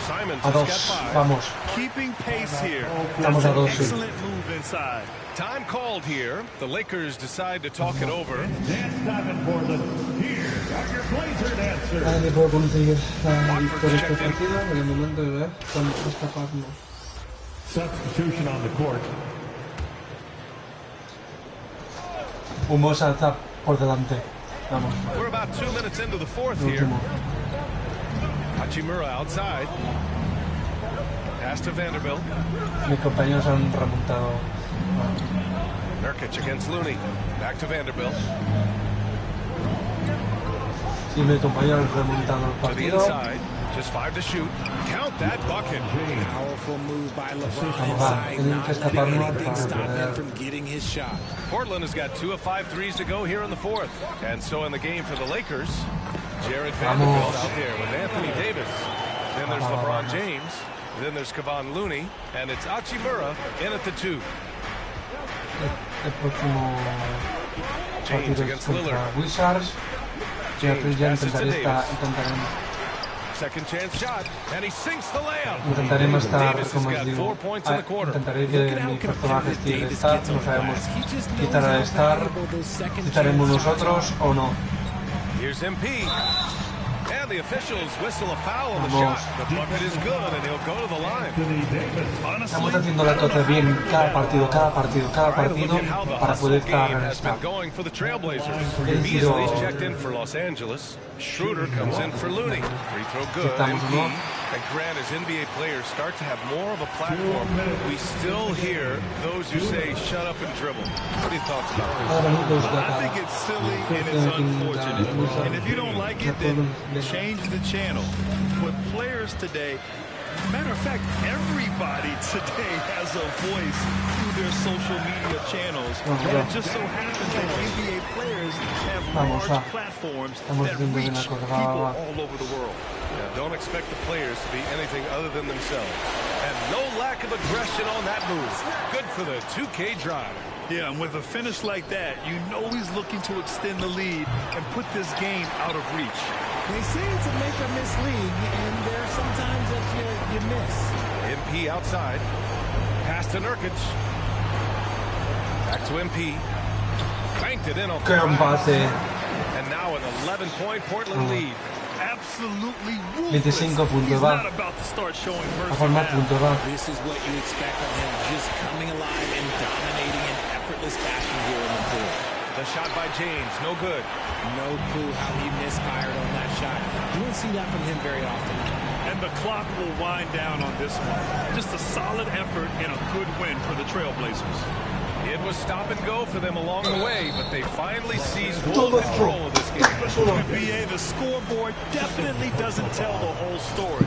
Simons has got 5. Vamos. Keeping pace here. Vamos a 2. Excellent move inside. Time called here. The Lakers decide to talk it over. Dance time in Portland. Here are your Blazer dancers. Nadie puede conseguir la victoria este partido. En el momento de ver, estamos escapando. Substitution on the court. Humosa está por delante. Vamos. We're about 2 minutes into the fourth here. Hachimura outside. Pass to Vanderbilt. Mis compañeros han remontado. Nurkic against Looney. Back to Vanderbilt. Sí, mis compañeros han remontado el partido. To the inside. Just 5 to shoot. Count that bucket. Powerful move by LeBron inside, not letting anything stop him from getting his shot. Portland has got 2 of 5 threes to go here in the fourth. And so in the game for the Lakers, Jared Vanderbilt out there with Anthony Davis. Then there's LeBron James. Then there's Kevon Looney. And it's Hachimura in at the 2. El próximo James partido against contra Lillard. Wizards. James passes to Davis. Intentaremos. Second chance shot, and he sinks the layup. Intentaremos estar, como os digo, intentaré que mi personaje esté el Star, no sabemos quitar al Star, quitaremos nosotros o no. Here's MP, and the officials whistle a foul on the shot. The bucket is good, and he'll go to the line. Estamos haciendo las cosas bien cada partido, para poder estar en el Star. Beasley's checked in for Los Angeles. Schroeder comes in for Looney. Free throw good. MP. And Grant, as NBA players start to have more of a platform, we still hear those who say, shut up and dribble. What are your thoughts about this? I think it's silly and it's unfortunate. And if you don't like it, then change the channel. But players today, matter of fact, everybody today has a voice through their social media channels. And it just so happens that NBA players have large platforms that reach people all over the world. Yeah, don't expect the players to be anything other than themselves. And no lack of aggression on that move. Good for the 2K drive. Yeah, and with a finish like that, you know he's looking to extend the lead and put this game out of reach. They say it's a make-or-miss league, and there are sometimes that you miss. MP outside. Pass to Nurkic. Back to MP. Banked it in off the glass. And now an 11-point Portland lead. Absolutely 25 puntos va a formar puntos va. This is what you expect of him, just coming alive and dominating in effortless fashion here in the pool. The shot by James, no good. No clue how he misfired on that shot. You won't see that from him very often. And the clock will wind down on this one. Just a solid effort and a good win for the Trailblazers. It was stop and go for them along the way, but they finally seized full control of this game. BA, the scoreboard definitely doesn't tell the whole story.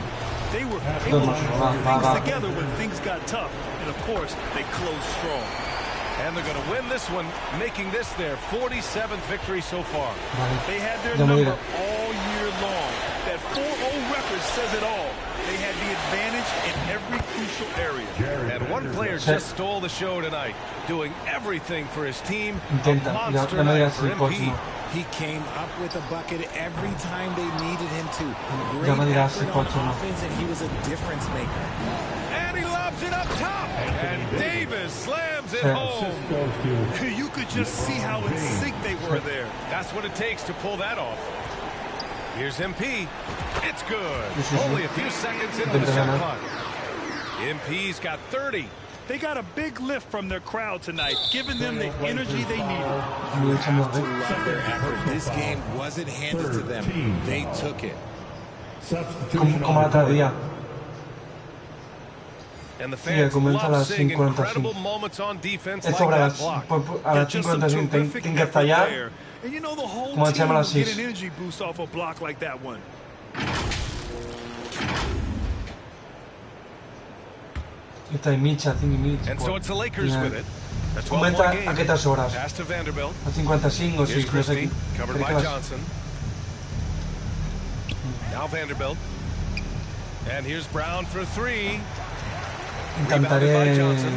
They were able to put things together when things got tough, and of course, they closed strong. And they're going to win this one, making this their 47th victory so far. They had their number all year long. That 4-0 record says it all. They had the advantage in every crucial area. And One player just stole the show tonight, doing everything for his team. Intenta, ya me dirás el próximo. He came up with a bucket every time they needed him to. Ya me Great dirás el effort on próximo. offense, and he was a difference maker. And he lobs it up top. And Davis slams it home. You could just see how in sync they were there. That's what it takes to pull that off. Here's MP. It's good. Only a few seconds into the shot clock. MP's got 30. They got a big lift from their crowd tonight, giving them the energy they needed. Love their effort. This game wasn't handed to them. They took it. Como el otro día. And the fans love seeing incredible moments on defense like that block. A las 55 tinc que fallar. And you know the whole Como team echamos las will get 6. an energy boost off a block like that one. Esta es mitja, 5 i mig. And so it's the Lakers with it. A 12-point Comenta game. a aquestes hores. Pass to Vanderbilt. A 55 o 6, Here's no sé Christie, qui. covered Crec by que Johnson. Now Vanderbilt. And here's Brown for 3. intentaré Rebounded by Johnson.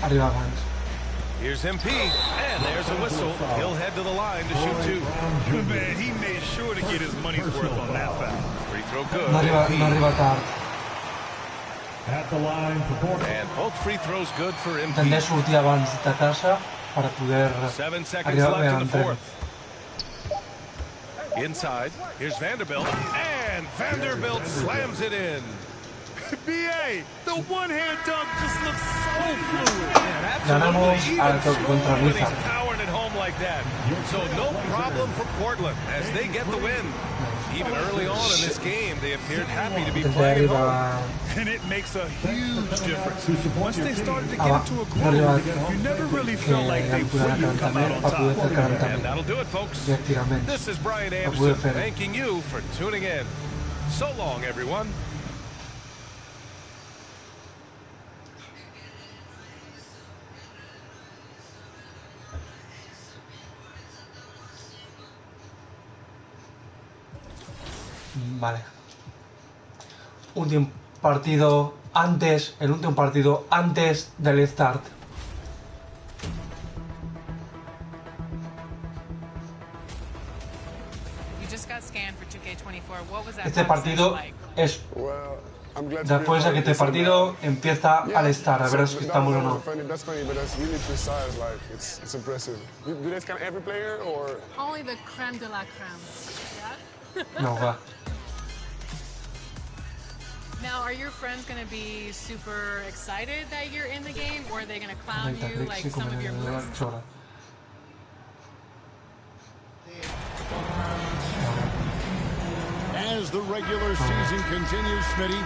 arribar abans. Here's MP, and there's a whistle. He'll head to the line to shoot 2. Man, he made sure to get his money's worth on that foul. Free throw good. No arriba tard. At the line for Portland. And both free throws good for MP. Intentaré sortir abans de casa para poder 7 seconds arribar left in en the tren. fourth. Inside, here's Vanderbilt, and Vanderbilt slams it in. BA, the one-hand dunk just looks so fluid. Ganamos contra When he's Luisa. powering it home like that. So no problem for Portland as they get the win. Even early on in this game, they appeared happy to be playing at home. And it makes a huge difference. Once they started to get into a groove, you never really felt like they wouldn't come out on top. And that'll do it, folks. This is Brian Anderson thanking you for tuning in. So long, everyone. Vale. Último partido antes, el último partido antes del start. You just got scanned for 2K24. What was that Este process partido like? es después de que este partido empieza al start, a ver si estamos o no. That's funny, but that's really precise. Like it's impressive. Do they scan every player or? Only the creme de la creme. Yeah. No, va. Now, are your friends going to be super excited that you're in the game, or are they going to clown you like some of your moves? As the regular season continues, Smitty,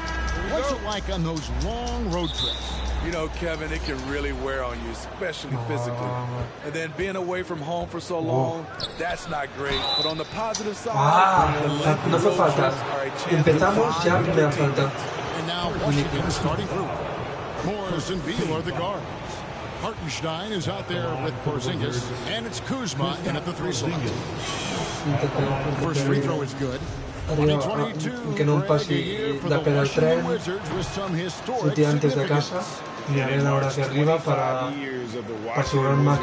what's it like on those long road trips? You know, Kevin, it can really wear on you, especially physically. And then being away from home for so long, that's not great. But on the positive side, no fue falta. Empezamos ya me da falta. And now Washington starting group. Morris and Beal are the guards. Hartenstein is out there with Porzingis, and it's Kuzma in at the 3 slot. First free throw is good. Que no pase la pena al tren, sortir antes de casa, miraré la hora hacia arriba para asegurarme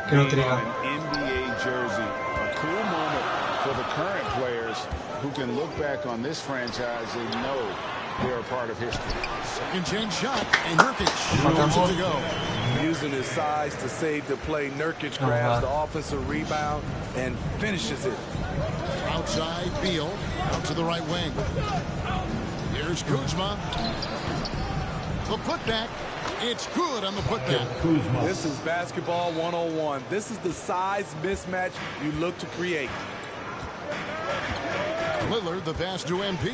que no triga. NBA jersey, a cool moment for the current players who can look back on this franchise and know they're a part of history. Second change shot, and Nurkic wants it to go. Using his size to save the play, Nurkic grabs the offensive rebound and finishes it. Outside, Beal, out to the right wing. Here's Kuzma. The putback. It's good on the putback. This is basketball 101. This is the size mismatch you look to create. Lillard, the pass to MP.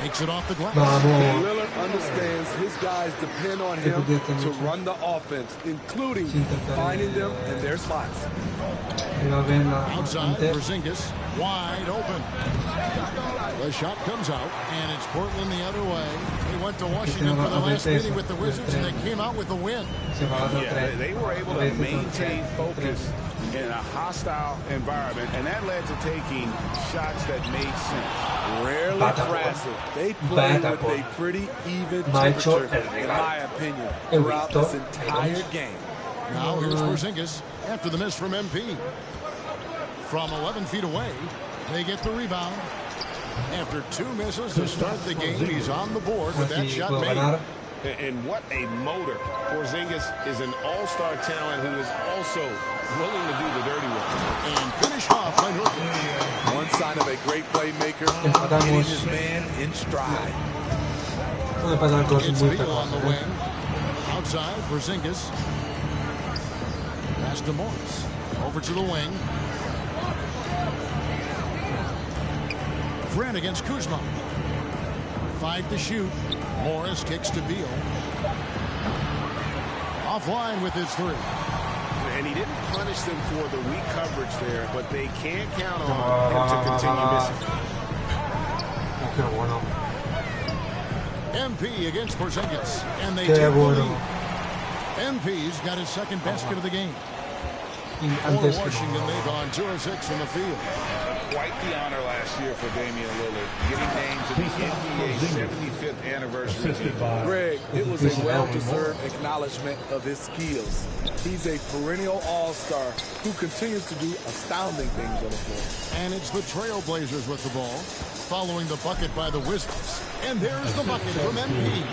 Makes it off the glass. Lillard understands his guys depend on him to run the offense, including finding them in their spots. Outside, Porzingis, wide open. The shot comes out, and it's Portland the other way. They went to Washington for the last meeting with the Wizards, and they came out with the win. Yeah, they were able to maintain focus in a hostile environment, and that led to taking shots that made sense. Rarely They play with a pretty even temperature, in my opinion, throughout this entire game. Now here's Porzingis after the miss from MP. From 11 feet away, they get the rebound. After 2 misses to start the game, he's on the board with that shot made. And what a motor. Porzingis is an all-star talent who is also willing to do the dirty work. And finish off by Nurkic. One sign of a great playmaker, getting his man in stride. It's Beal on the wing. Outside, Porzingis. Pass to Morris. Over to the wing. Grant against Kuzma. 5 to shoot. Morris kicks to Beal. Offline with his 3. And he didn't punish them for the weak coverage there, but they can't count on him to continue missing. MP against Porzingis. And they take the lead. MP's got his second basket of the game. For Washington, they've gone 2 of 6 from the field. Quite the honor last year for Damian Lillard, getting named to the NBA 75th anniversary team. Greg, it was a well-deserved acknowledgement of his skills. He's a perennial all-star who continues to do astounding things on the floor. And it's the Trailblazers with the ball, following the bucket by the Wizards. And there's the bucket from MP.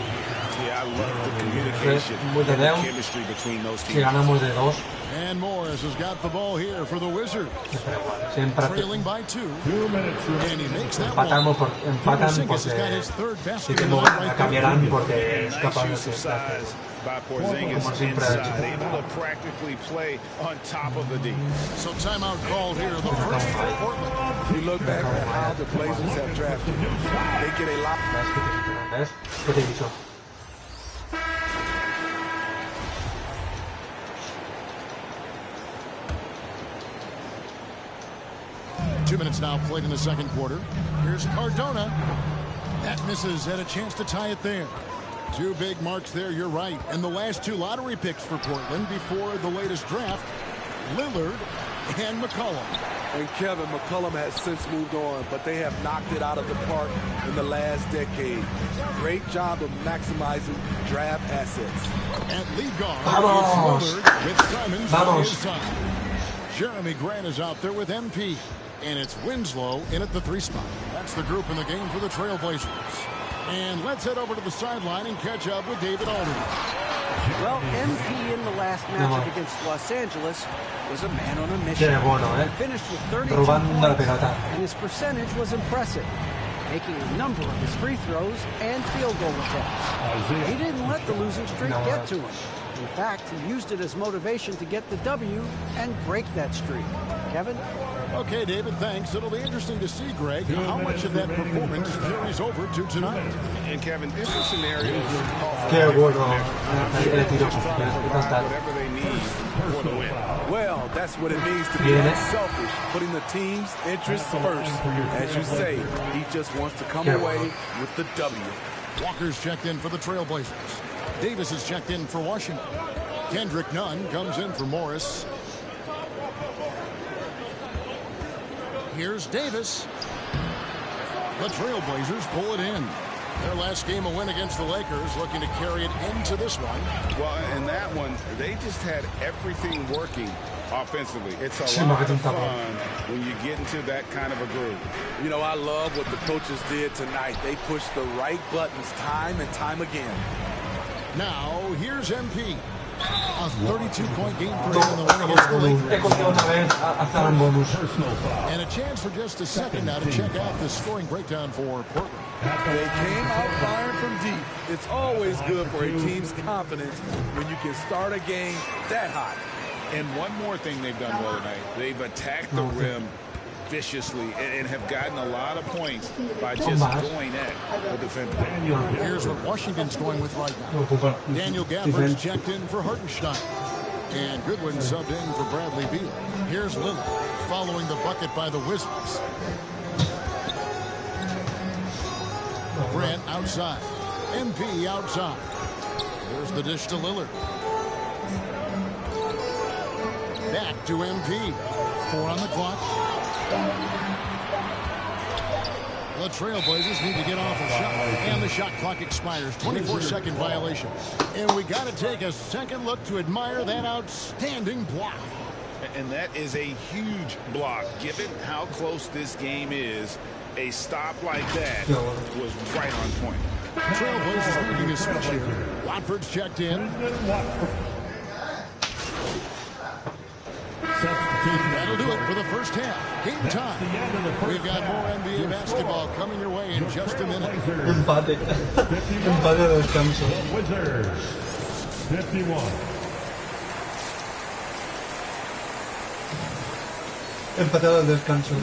Yeah, I love the communication and the chemistry between those teams. And Morris has got the ball here for the Wizards. Trailing by 2. 2 minutes remaining. And he makes that one. Porzingis has got his third basket of the night right there. Nice use of size by Porzingis inside, able to practically play on top of the D. So timeout called here, the first for Portland. You look back at how the Blazers have drafted. They get a lot. Two minutes now played in the second quarter. Here's Cardona. That misses. Had a chance to tie it there. 2 big marks there, you're right. And the last 2 lottery picks for Portland before the latest draft, Lillard and McCollum. And Kevin, McCollum has since moved on, but they have knocked it out of the park in the last decade. Great job of maximizing draft assets. At lead guard, it's Lillard with Simons by his side. Jeremy Grant is out there with MP. And it's Winslow in at the 3 spot. That's the group in the game for the Trailblazers. And let's head over to the sideline and catch up with David Aldridge. Well, MP in the last matchup against Los Angeles was a man on a mission. He finished with 32 points, and his percentage was impressive, making a number of his free throws and field goal attempts. He didn't let the losing streak get to him. In fact, he used it as motivation to get the W and break that streak. Kevin? Okay, David, thanks. It'll be interesting to see, Greg, how much of that performance carries over to tonight. And Kevin, different scenarios call for whatever they need for the win. Well, that's what it means to be unselfish, putting the team's interests first. As you say, he just wants to come away with the W. Walker's checked in for the Trailblazers. Davis is checked in for Washington. Kendrick Nunn comes in for Morris. Here's Davis. The Trailblazers pull it in. Their last game a win against the Lakers, looking to carry it into this one. Well, in that one, they just had everything working offensively. It's a lot of fun when you get into that kind of a groove. You know, I love what the coaches did tonight. They pushed the right buttons time and time again. Now, here's MP. A 32-point game for him in the win against the Lakers. And a chance for just a second now to check out the scoring breakdown for Portland. They came out firing from deep. It's always good for a team's confidence when you can start a game that hot. And one more thing they've done well tonight. They've attacked the rim viciously and have gotten a lot of points by just going at the defender. Here's what Washington's going with right now. Daniel Gafford's checked in for Hartenstein. And Goodwin subbed in for Bradley Beal. Here's Lillard following the bucket by the Wizards. Grant outside. MP outside. There's the dish to Lillard. Back to MP. 4 on the clock. The Trailblazers need to get off a shot, and the shot clock expires. 24-second violation. And we got to take a second look to admire that outstanding block. And that is a huge block. Given how close this game is, a stop like that was right on point. Trailblazers leading a switch here. Watford's checked in. That'll do it for the first half. Game time. We've got more NBA basketball coming your way in just a minute. Empate. Empate de descanso. Wizards, 51. Empatado de descanso.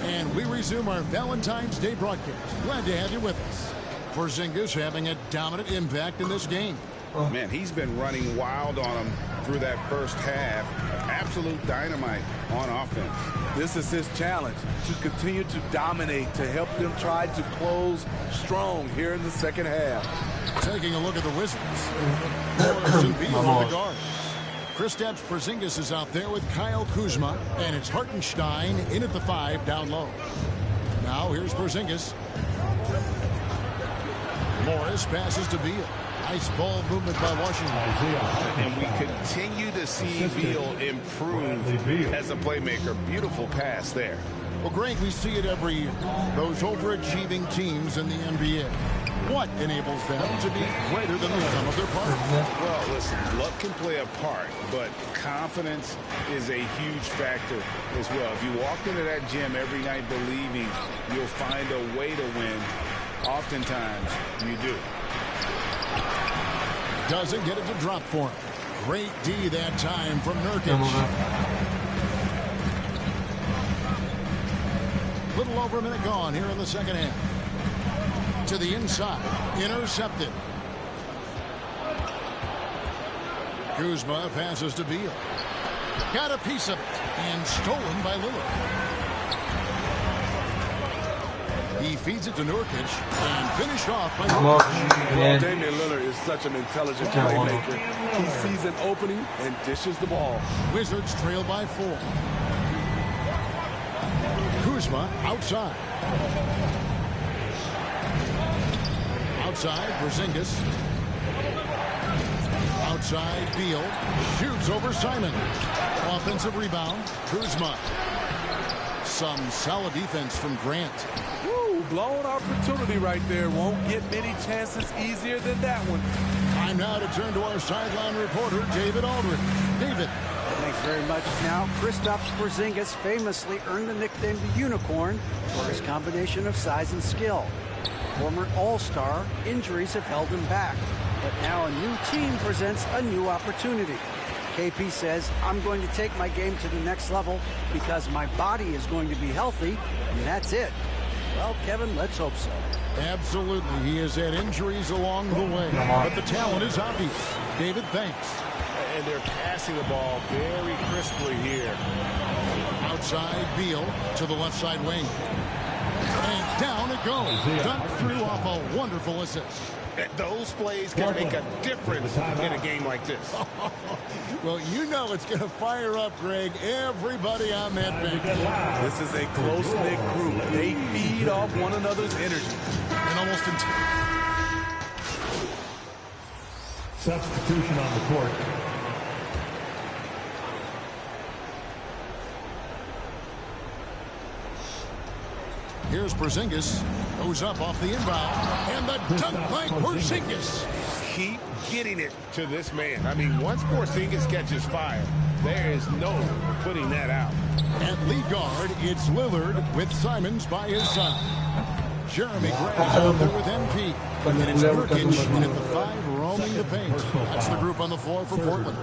And we resume our Valentine's Day broadcast. Glad to have you with us. Porzingis having a dominant impact in this game. Man, he's been running wild on him through that first half. Absolute dynamite on offense. This is his challenge, to continue to dominate, to help them try to close strong here in the second half. Taking a look at the Wizards. Morris and Beal on the guard. Kristaps Porzingis is out there with Kyle Kuzma, and it's Hartenstein in at the 5 down low. Now here's Porzingis. Morris passes to Beal. Nice ball movement by Washington. And we continue to see Beal improve as a playmaker. Beautiful pass there. Well, Greg, we see it every year. Those overachieving teams in the NBA. What enables them to be greater than the sum of their parts? Well, listen, luck can play a part, but confidence is a huge factor as well. If you walked into that gym every night believing you'll find a way to win, oftentimes you do. Doesn't get it to drop for him. Great D that time from Nurkic. Little over a minute gone here in the second half. To the inside. Intercepted. Kuzma passes to Beal. Got a piece of it. And stolen by Lillard. He feeds it to Nurkic and finished off by Well, Damian Lillard is such an intelligent playmaker. He sees an opening and dishes the ball. Wizards trail by 4. Kuzma outside. Outside, Porzingis. Outside, Beal. Shoots over Simon. Offensive rebound, Kuzma. Some solid defense from Grant. Blown opportunity right there. Won't get many chances easier than that one. Time now to turn to our sideline reporter, David Aldridge. David. Thanks very much. Now, Kristaps Porzingis famously earned the nickname the Unicorn for his combination of size and skill. Former All-Star, injuries have held him back. But now a new team presents a new opportunity. KP says, I'm going to take my game to the next level because my body is going to be healthy, and that's it. Well, Kevin, let's hope so. Absolutely. He has had injuries along the way, but the talent is obvious. David, thanks. And they're passing the ball very crisply here. Outside, Beal to the left side wing. And down it goes. Dunked through off a wonderful assist. Those plays can make a difference in a game like this. Well, you know it's going to fire up, Greg, everybody on that bench. This is a close-knit group. They feed off one another's energy. And almost Substitution on the court. Here's Porzingis. Goes up off the inbound. And the dunk by Porzingis. Keep getting it to this man. I mean, once Porzingis catches fire, there is no putting that out. At lead guard, it's Lillard with Simons by his side. Jeremy Grant is out there with MP. And it's Nurkic in at the 5 roaming the paint. That's the group on the floor for Portland.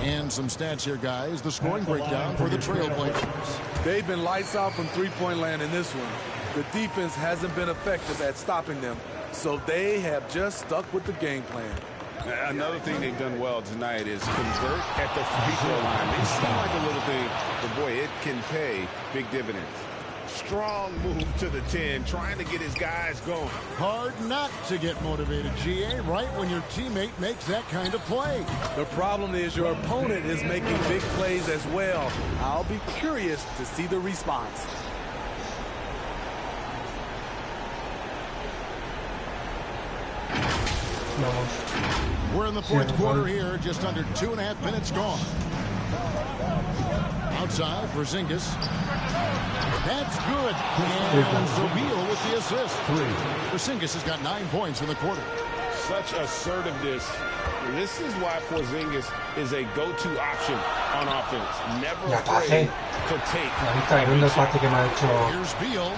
And some stats here, guys. The scoring breakdown for the Trailblazers. They've been lights out from three-point land in this one. The defense hasn't been effective at stopping them, so they have just stuck with the game plan. Another thing they've done well tonight is convert at the free throw line. They seem like a little thing, but boy, it can pay big dividends. Strong move to the 10, trying to get his guys going. Hard not to get motivated, GA, right when your teammate makes that kind of play. The problem is your opponent is making big plays as well. I'll be curious to see the response. We're in the fourth quarter here, just under 2.5 minutes gone. Outside, Porzingis. That's good. And Zabeel with the assist. Porzingis has got 9 points in the quarter. Such assertiveness. This is why Porzingis is a go-to option on offense. Never afraid to take. Here's Beal.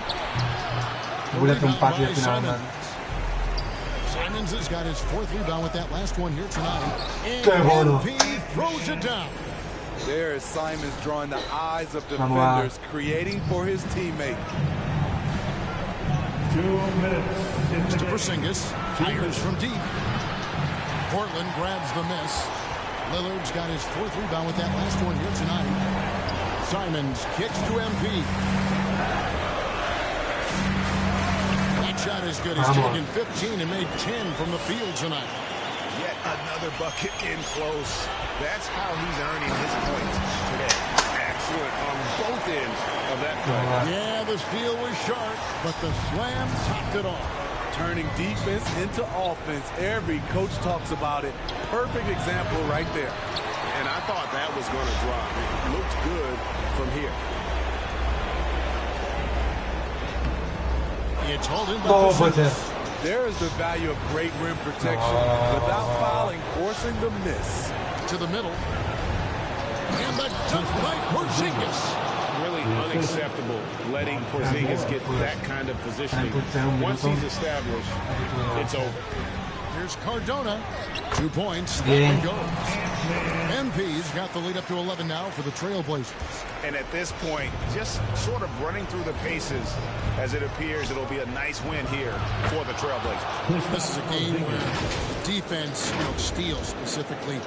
Simons has got his 4th rebound with that last one here tonight. And MP throws it down. There is Simons drawing the eyes of defenders, creating for his teammate. 2 minutes. To Porzingis, fires from deep. Portland grabs the miss. Lillard's got his 4th rebound with that last one here tonight. Simons kicks to MP. That shot is good. He's taken 15 and made 10 from the field tonight. Yet another bucket in close. That's how he's earning his points today. Excellent on both ends of that play. Yeah, the steal was sharp, but the slam topped it off. Turning defense into offense. Every coach talks about it. Perfect example right there. And I thought that was going to drop. It looked good from here. It's holding by there is the value of great rim protection without fouling, forcing the miss. To the middle. And the dunk by Porzingis. Really unacceptable letting Porzingis get that kind of positioning. Once he's established, it's over. Here's Cardona. 2 points. That one goes. MP's got the lead up to 11 now for the Trailblazers. And at this point, just sort of running through the paces, as it appears it'll be a nice win here for the Trailblazers. This is a game where defense, steals specifically,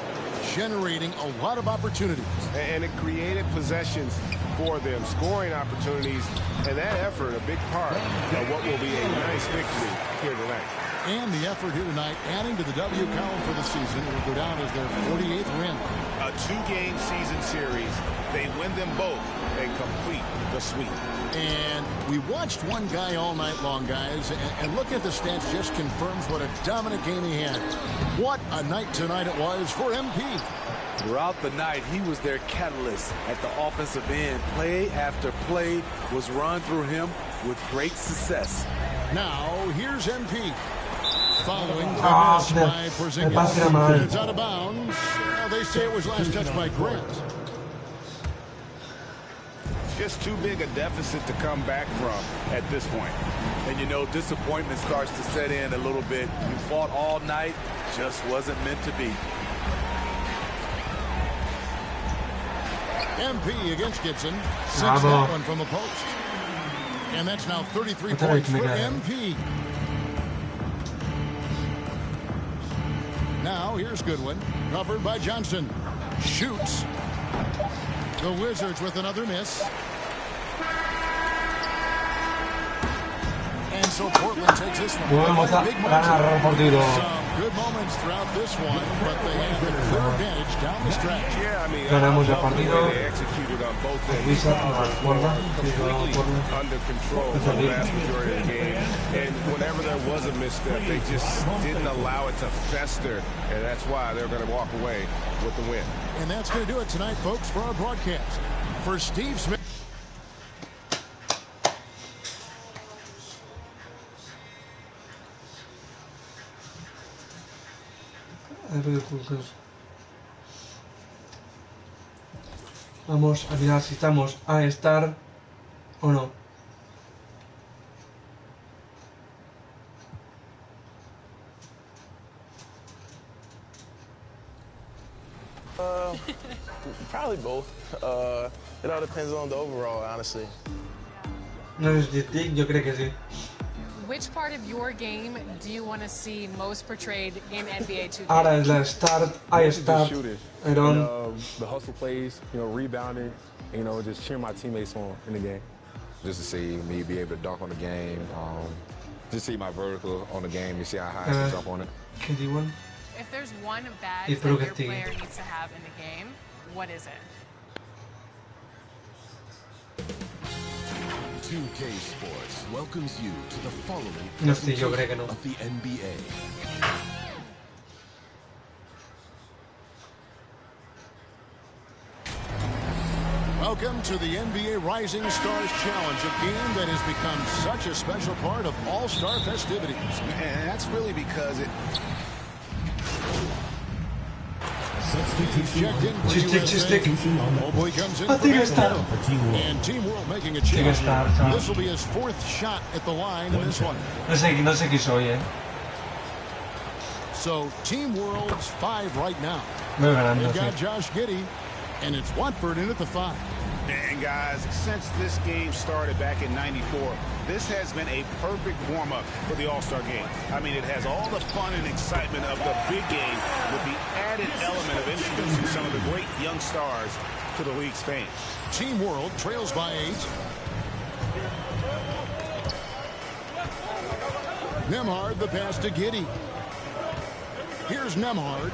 generating a lot of opportunities. And it created possessions for them, scoring opportunities, and that effort a big part of what will be a nice victory here tonight. And the effort here tonight, adding to the W column for the season, it will go down as their 48th win. A 2-game season series. They win them both and complete the sweep. And we watched one guy all night long, guys, and look at the stats just confirms what a dominant game he had. What a night tonight it was for MP. Throughout the night, he was their catalyst at the offensive end. Play after play was run through him with great success. Now, here's MP. Following the miss by Porzingis. It's out of bounds. They say it was last touched by Grant. Just too big a deficit to come back from at this point. And disappointment starts to set in a little bit. You fought all night, just wasn't meant to be. MP against Gibson. Sinks that one from the post. And that's now 33 points for MP. Now, here's Goodwin. Covered by Johnson. Shoots. The Wizards with another miss. And so Portland takes this one. Some good moments throughout this one, but they have the clear advantage down the stretch. Yeah, I mean, ganamos el partido. they executed on both ends. Visa nos guarda. Completely under control for the vast majority of the game. And whenever there was a misstep, they just didn't allow it to fester. And that's why they're going to walk away with the win. And that's going to do it tonight, folks, for our broadcast. For Steve Smith. Vamos a mirar si estamos a estar o no. Probably both. It all depends on the overall, honestly. No sé si yo creo que sí. Which part of your game do you want to see most portrayed in NBA 2K? Ahora es la start, I start, I run. The hustle plays, rebounding, just cheering my teammates on in the game. Just to see me be able to dunk on the game, just see my vertical on the game, you see how high I can jump on it. If there's one badge that your player needs to have in the game, what is it? 2K Sports welcomes you to the following No sé, yo creo que no. of the NBA. Welcome to the NBA Rising Stars Challenge, a game that has become such a special part of all-star festivities. And that's really because it... Checked in for USA. Oh boy comes in for Team World. And Team World making a change. This will be his 4th shot at the line in this one. No sé qué soy, So Team World's 5 right now. They've got Josh Giddey, and it's Watford in at the 5. And guys, since this game started back in '94, this has been a perfect warm-up for the All-Star game. I mean, it has all the fun and excitement of the big game with the added element of introducing some of the great young stars to the league's fame. Team World trails by 8. Nembhard the pass to Giddey. Here's Nembhard.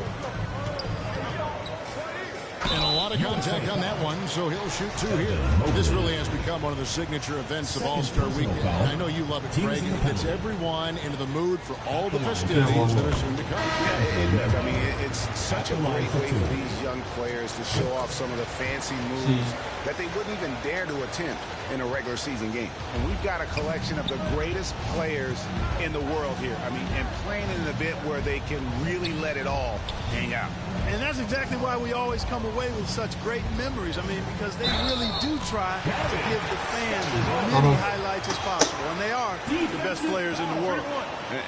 And a lot of contact on that one, so he'll shoot 2 here. This really has become one of the signature events of All-Star Weekend. And I know you love it, Greg. It gets everyone into the mood for all the festivities that are soon to come. Yeah, it does. I mean, it's such a great way for these young players to show off some of the fancy moves that they wouldn't even dare to attempt in a regular season game. And we've got a collection of the greatest players in the world here. I mean, and playing in an event where they can really let it all hang out. And that's exactly why we always come away with such great memories. I mean, because they really do try to give the fans as many highlights as possible. And they are the best players in the world.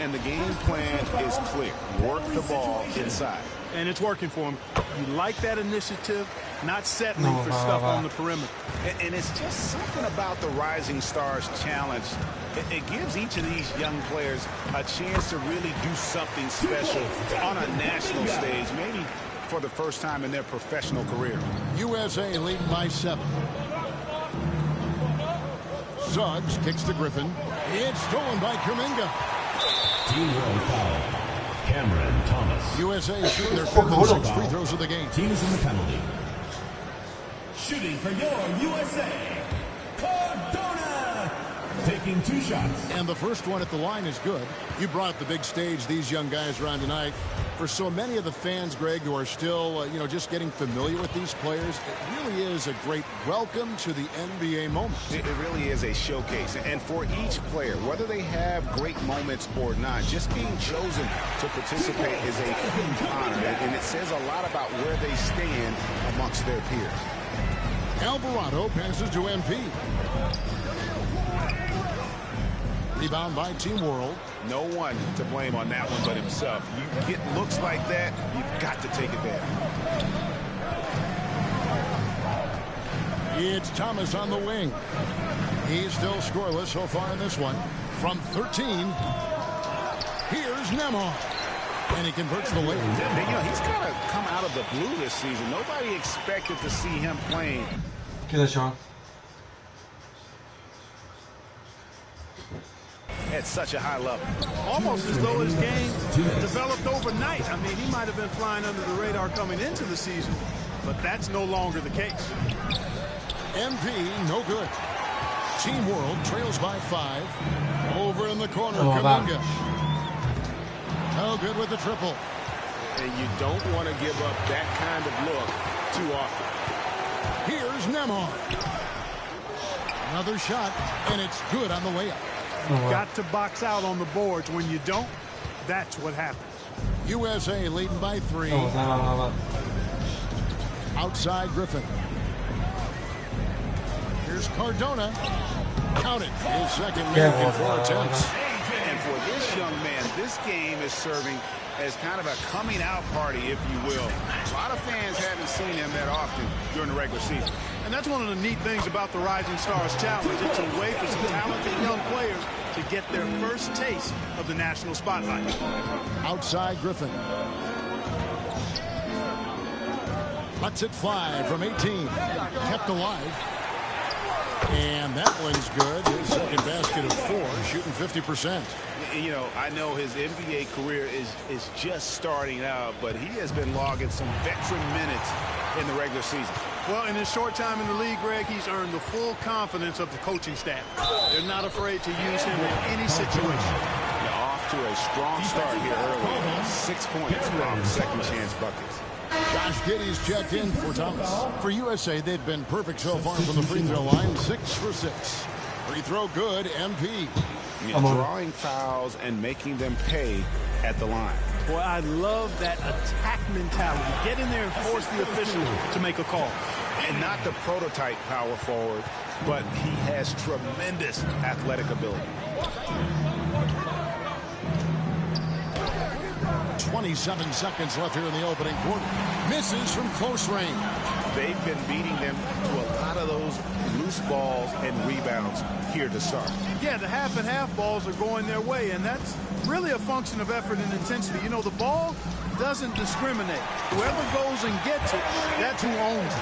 And the game plan is clear. Work the ball inside. And it's working for them. You like that initiative, not settling for stuff on the perimeter. And it's just something about the Rising Stars Challenge. It gives each of these young players a chance to really do something special on a national stage, maybe for the first time in their professional career. USA leading by 7. Suggs kicks to Griffin. It's stolen by Kuminga. Team World foul. Cameron Thomas. USA shooting their 5th and 6th free throws of the game. Team is in the penalty. Shooting for your USA. Cardona. Taking 2 shots. And the first one at the line is good. You brought up the big stage these young guys are on tonight. For so many of the fans, Greg, who are still, just getting familiar with these players, it really is a great welcome to the NBA moment. It really is a showcase. And for each player, whether they have great moments or not, just being chosen to participate is a huge honor. And it says a lot about where they stand amongst their peers. Alvarado passes to MP. Rebound by Team World. No one to blame on that one but himself. You get looks like that, you've got to take advantage. It's Thomas on the wing. He's still scoreless so far in this one. From 13, here's Nembhard. And he converts the layup. He's kind of come out of the blue this season. Nobody expected to see him playing. Queda Sean. At such a high level. Almost as though his game developed overnight. I mean, he might have been flying under the radar coming into the season, but that's no longer the case. MP, no good. Team World trails by 5. Over in the corner, Kuminga. No good with the triple. And you don't want to give up that kind of look too often. Here's Nembhard. Another shot, and it's good on the way up. You've got to box out on the boards. When you don't, that's what happens. USA leading by 3. Outside Griffin. Here's Cardona. Count it. His second make in 4 attempts. And for this young man, this game is serving as kind of a coming out party, if you will. A lot of fans haven't seen him that often during the regular season. And that's one of the neat things about the Rising Stars Challenge. It's a way for some talented young players to get their first taste of the national spotlight. Outside Griffin. Lets it fly from 18. Kept alive. And that one's good. His second basket of 4, shooting 50%. I know his NBA career is just starting out, but he has been logging some veteran minutes in the regular season. Well, in his short time in the league, Greg, he's earned the full confidence of the coaching staff. They're not afraid to use him in any situation. Off to a strong start here early. 6 points on second chance buckets. Josh Giddey's checked in for Thomas. For USA, they've been perfect so far from the free throw line, 6 for 6. Free throw good, MP. Drawing fouls and making them pay at the line. Boy, I love that attack mentality. Get in there and force the official to make a call. And not the prototype power forward, but he has tremendous athletic ability. 27 seconds left here in the opening quarter. Misses from close range. They've been beating them to a lot of those loose balls and rebounds here to start. Yeah, the half and half balls are going their way, and that's really a function of effort and intensity. You know, the ball doesn't discriminate. Whoever goes and gets it, that's who owns it.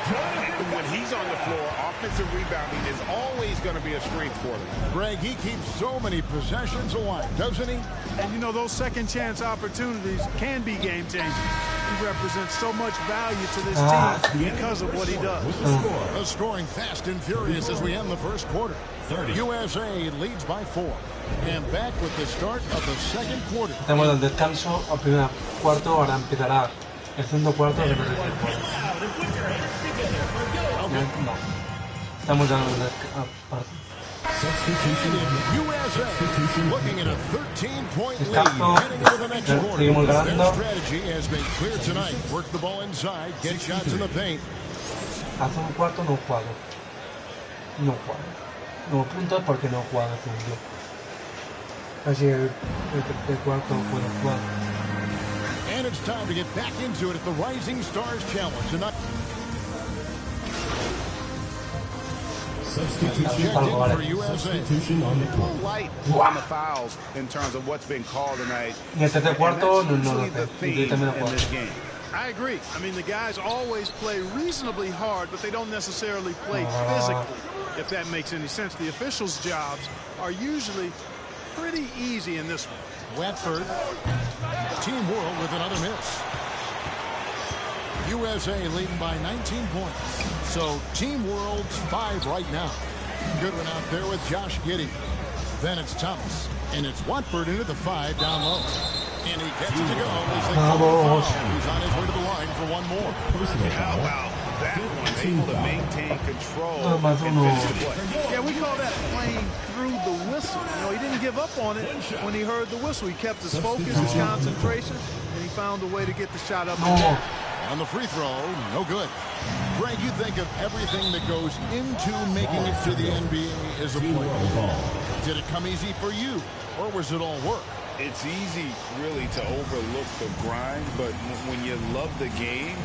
When he's on the floor, offensive rebounding is always going to be a strength for them. Greg, he keeps so many possessions alive, doesn't he? And, you know, those second chance opportunities can be game-changing. He represents so much value to this team because of what he does. The scoring fast and furious as we end the first quarter. USA leads by 4. And back with the start of the second quarter. Estamos en descanso al primer cuarto, ahora empezará el segundo cuarto. No. Estamos ya en USA looking at a 13-point lead heading into the next quarter. Their strategy has been clear tonight. Work the ball inside, get shots in the paint. Hace un cuarto no juego. No puntos porque no juego hace un día. Casi el cuarto puedo jugar. And it's time to get back into it at the Rising Stars Challenge. Tonight. Substitution on the court. Light on the fouls in terms of what's been called tonight. En este cuarto no this game. I agree. I mean, the guys always play reasonably hard, but they don't necessarily play physically, if that makes any sense. The officials' jobs are usually pretty easy in this one. Watford, Team World with another miss. USA leading by 19 points. So Team World's 5 right now. Good one out there with Josh Giddey. Then it's Thomas. And it's Watford into the 5 down low. And he gets it to go. He's on his way to the line for one more. How about that one? Able to maintain control and finish the play. Yeah, we call that playing through the whistle. You know, he didn't give up on it when he heard the whistle. He kept his focus, his concentration, and he found a way to get the shot up. On the free throw, no good. Greg, you think of everything that goes into making it to the NBA as a player. Did it come easy for you, or was it all work? It's easy, really, to overlook the grind, but when you love the game,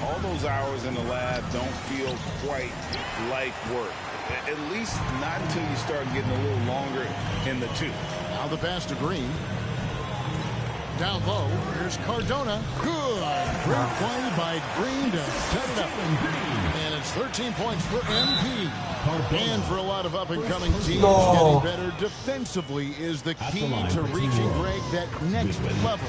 all those hours in the lab don't feel quite like work. At least not until you start getting a little longer in the tooth. Now the pass to Green. Down low, here's Cardona. Good. Great play by Green to set it up. And it's 13 points for MP. And for a lot of up-and-coming teams, getting better defensively is the key to reaching, Greg, that next level.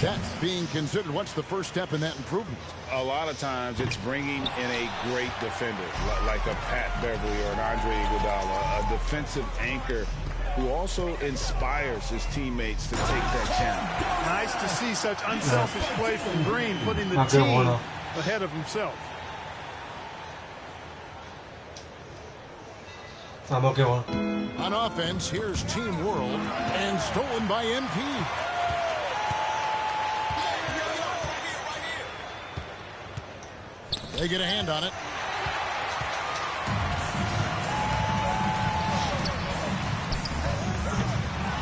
That's being considered. What's the first step in that improvement? A lot of times it's bringing in a great defender, like a Pat Beverly or an Andre Iguodala, a defensive anchor who also inspires his teammates to take that challenge. Nice to see such unselfish play from Green, putting the team ahead of himself. On offense, here's Team World, and stolen by MP. They get a hand on it.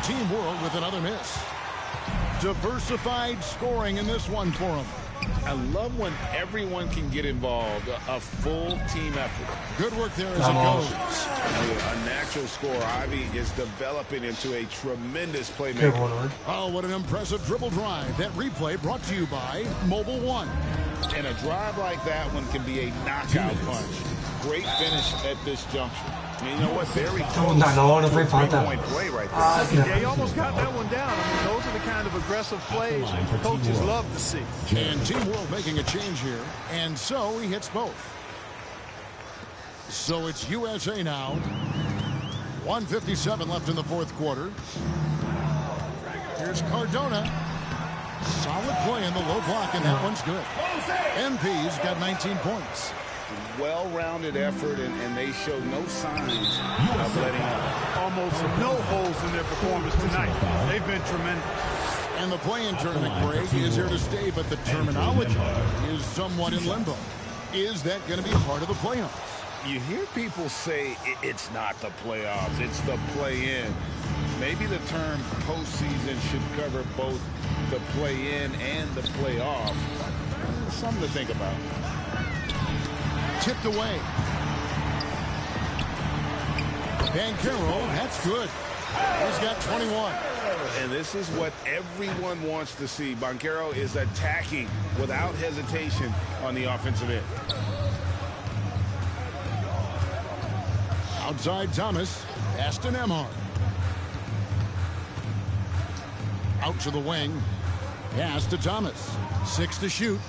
Team World with another miss. Diversified scoring in this one for them. I love when everyone can get involved, a full team effort. Good work there as it goes. A natural scorer, Ivy is developing into a tremendous playmaker. Oh, what an impressive dribble drive. That replay brought to you by Mobile One. And a drive like that one can be a knockout punch. Great finish at this juncture. And you know what? Very close to a three-point play right there. Yeah, he almost got that one down. I mean, those are the kind of aggressive plays coaches love to see. And Team World making a change here. And so he hits both. So it's USA now. 1:57 left in the fourth quarter. Here's Cardona. Solid play in the low block, and that one's good. MP's got 19 points. Well-rounded effort, and they show no signs of letting up. Almost no holes in their performance tonight. They've been tremendous. And the play-in tournament break is here to stay, but the terminology is somewhat in limbo. Is that going to be part of the playoffs? You hear people say it's not the playoffs, it's the play-in. Maybe the term postseason should cover both the play-in and the playoff. Something to think about. Tipped away. Banchero, that's good. He's got 21. And this is what everyone wants to see. Banchero is attacking without hesitation on the offensive end. Outside Thomas, Aston Emhart. Out to the wing. Pass to Thomas. 6 to shoot.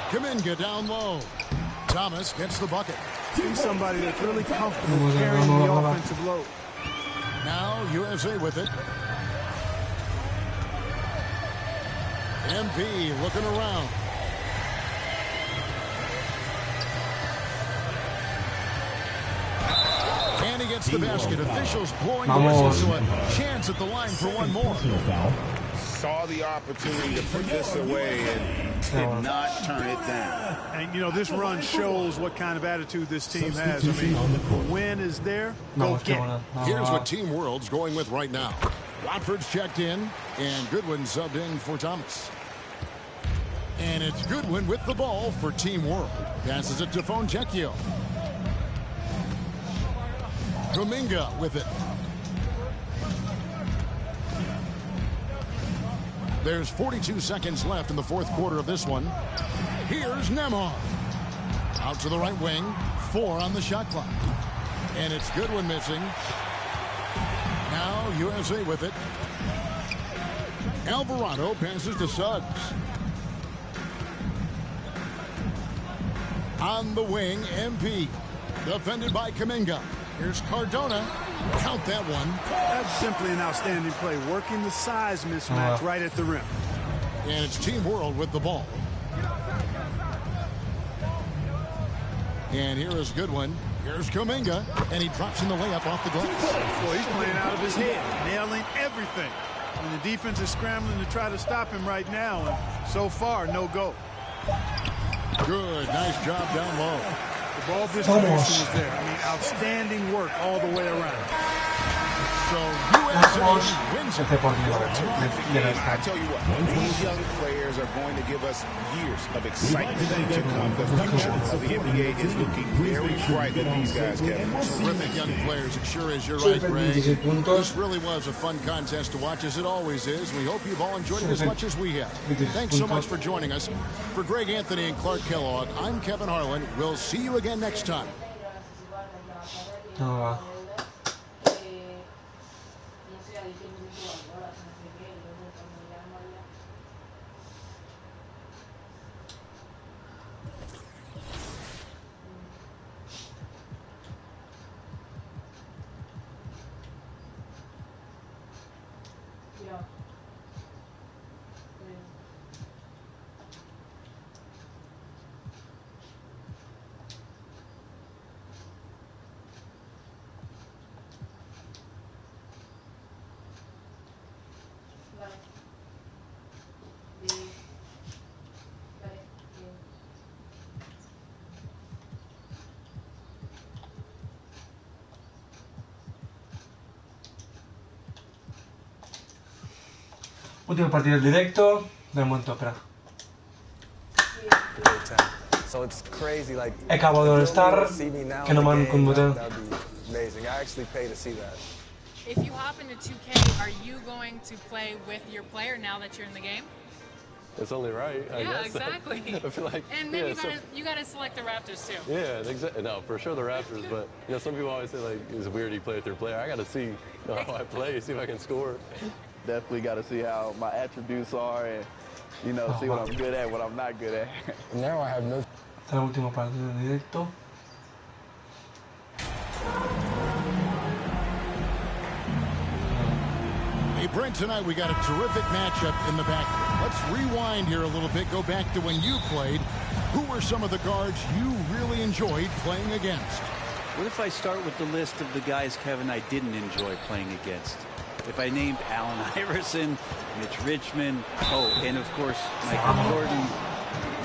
Kuminga down low. Thomas gets the bucket. He's somebody that's really comfortable carrying the offensive load. Now USA with it. MP looking around. And he gets the basket. Officials blowing the whistle, so a chance at the line for one more. Saw the opportunity to put this away and did not turn it down. And, you know, this run shows what kind of attitude this team has. I mean, the win is there, go get it. Here's what Team World's going with right now. Watford's checked in, and Goodwin subbed in for Thomas. And it's Goodwin with the ball for Team World. Passes it to Fontecchio. Kuminga with it. There's 42 seconds left in the fourth quarter of this one. Here's Nembhard. Out to the right wing. 4 on the shot clock. And it's Goodwin missing. Now USA with it. Alvarado passes to Suggs. On the wing, MP. Defended by Kuminga. Here's Cardona. Count that one. That's simply an outstanding play. Working the size mismatch right at the rim. And it's Team World with the ball. And here is Goodwin. Here's Kuminga. And he drops in the layup off the glass. Boy, he's playing out of his head. Nailing everything. And the defense is scrambling to try to stop him right now. And so far, no go. Good. Nice job down low. The ball distribution was there. I mean, outstanding work all the way around. So USA wins it. I tell you what, these young players are going to give us years of excitement to come. The future of the NBA is looking very bright with these guys, Kevin. Terrific young players. It sure is. You're right, Greg. This really was a fun contest to watch, as it always is. We hope you've all enjoyed it as much as we have. Thanks so much for joining us. For Greg Anthony and Clark Kellogg, I'm Kevin Harlan. We'll see you again next time. Último partido en directo. De momento, espera. So it's crazy, like, He acabado de estar, que no me han convocado. amazing. I actually pay to see that. If you hop into 2K, are you going to play with your player now that you're in the game? It's only right, I guess. Exactly. I feel like, And maybe you gotta select the Raptors too. Yeah, exactly. No, for sure the Raptors, but you know, some people always say like it's weird you play with your player. I gotta see how I play, see if I can score. Definitely got to see how my attributes are and, you know, see what I'm good at, what I'm not good at. Now I have no. Este es el último partido en directo. A Brent, tonight we got a terrific matchup in the backcourt. Let's rewind here a little bit. Go back to when you played. Who were some of the guards you really enjoyed playing against? What if I start with the list of the guys, Kevin, I didn't enjoy playing against? If I named Allen Iverson, Mitch Richmond, and of course, Michael Jordan.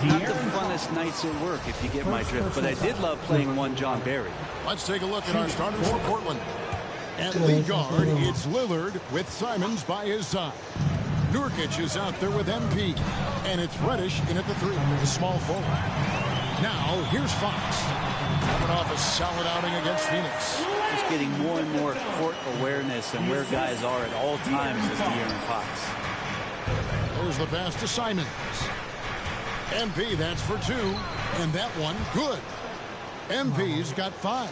Not the funnest nights at work, if you get my drift, but I did love playing one John Barry. Let's take a look at our starters for Portland. At lead guard, it's Lillard with Simons by his side. Nurkic is out there with MP, and it's Reddish in at the 3, the small forward. Now, here's Fox. Coming off a solid outing against Phoenix. Just getting more and more court awareness and where guys are at all times as De'Aaron Fox. There's the pass to Simons. MP, that's for 2, and that one, good. MP's got 5.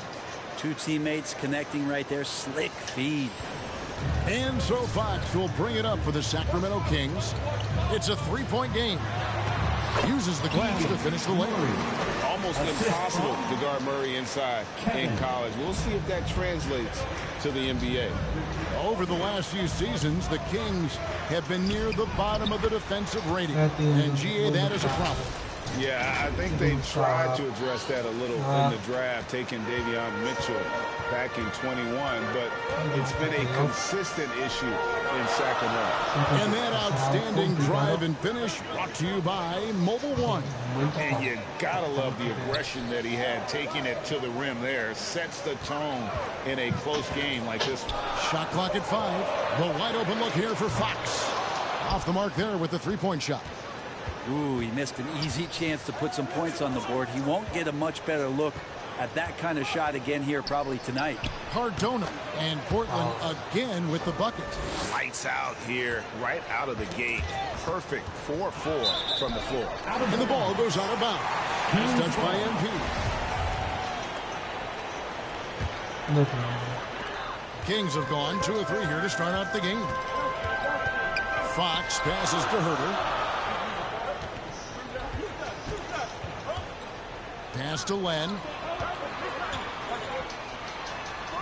2 teammates connecting right there, slick feed. And so Fox will bring it up for the Sacramento Kings. It's a 3-point game. Uses the glass to finish the lane. Almost impossible to guard Murray inside in college. We'll see if that translates to the NBA. Over the last few seasons, the Kings have been near the bottom of the defensive rating. And GA, that is a problem. Yeah, I think they tried to address that a little in the draft, taking Davion Mitchell back in 21, but it's been a consistent issue in Sacramento. And that outstanding drive and finish brought to you by Mobile One. And you gotta love the aggression that he had, taking it to the rim there. Sets the tone in a close game like this one. Shot clock at 5. The wide open look here for Fox. Off the mark there with the 3-point shot. Ooh, he missed an easy chance to put some points on the board. He won't get a much better look at that kind of shot again here probably tonight. Cardona and Portland again with the bucket. Lights out here right out of the gate. Perfect 4-4 from the floor. And the ball goes out of bounds. He's touched by MP. Kings have gone 2 of 3 here to start out the game. Fox passes to Herter. Pass to Len.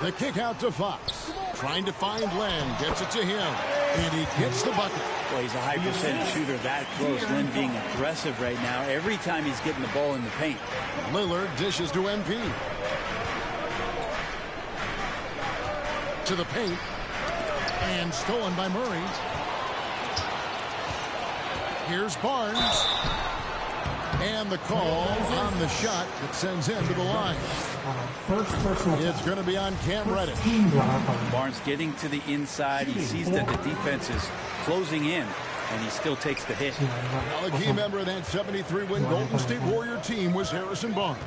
The kick out to Fox. Trying to find Len. Gets it to him. And he gets the bucket. Well, he's a high percent shooter that close. Len being aggressive right now. Every time he's getting the ball in the paint. Lillard dishes to MP. To the paint. And stolen by Murray. Here's Barnes. And the call on the shot that sends him to the line. It's going to be on Cam Reddish. Barnes getting to the inside. He sees that the defense is closing in, and he still takes the hit. Now a key member of that 73-win Golden State Warrior team was Harrison Barnes.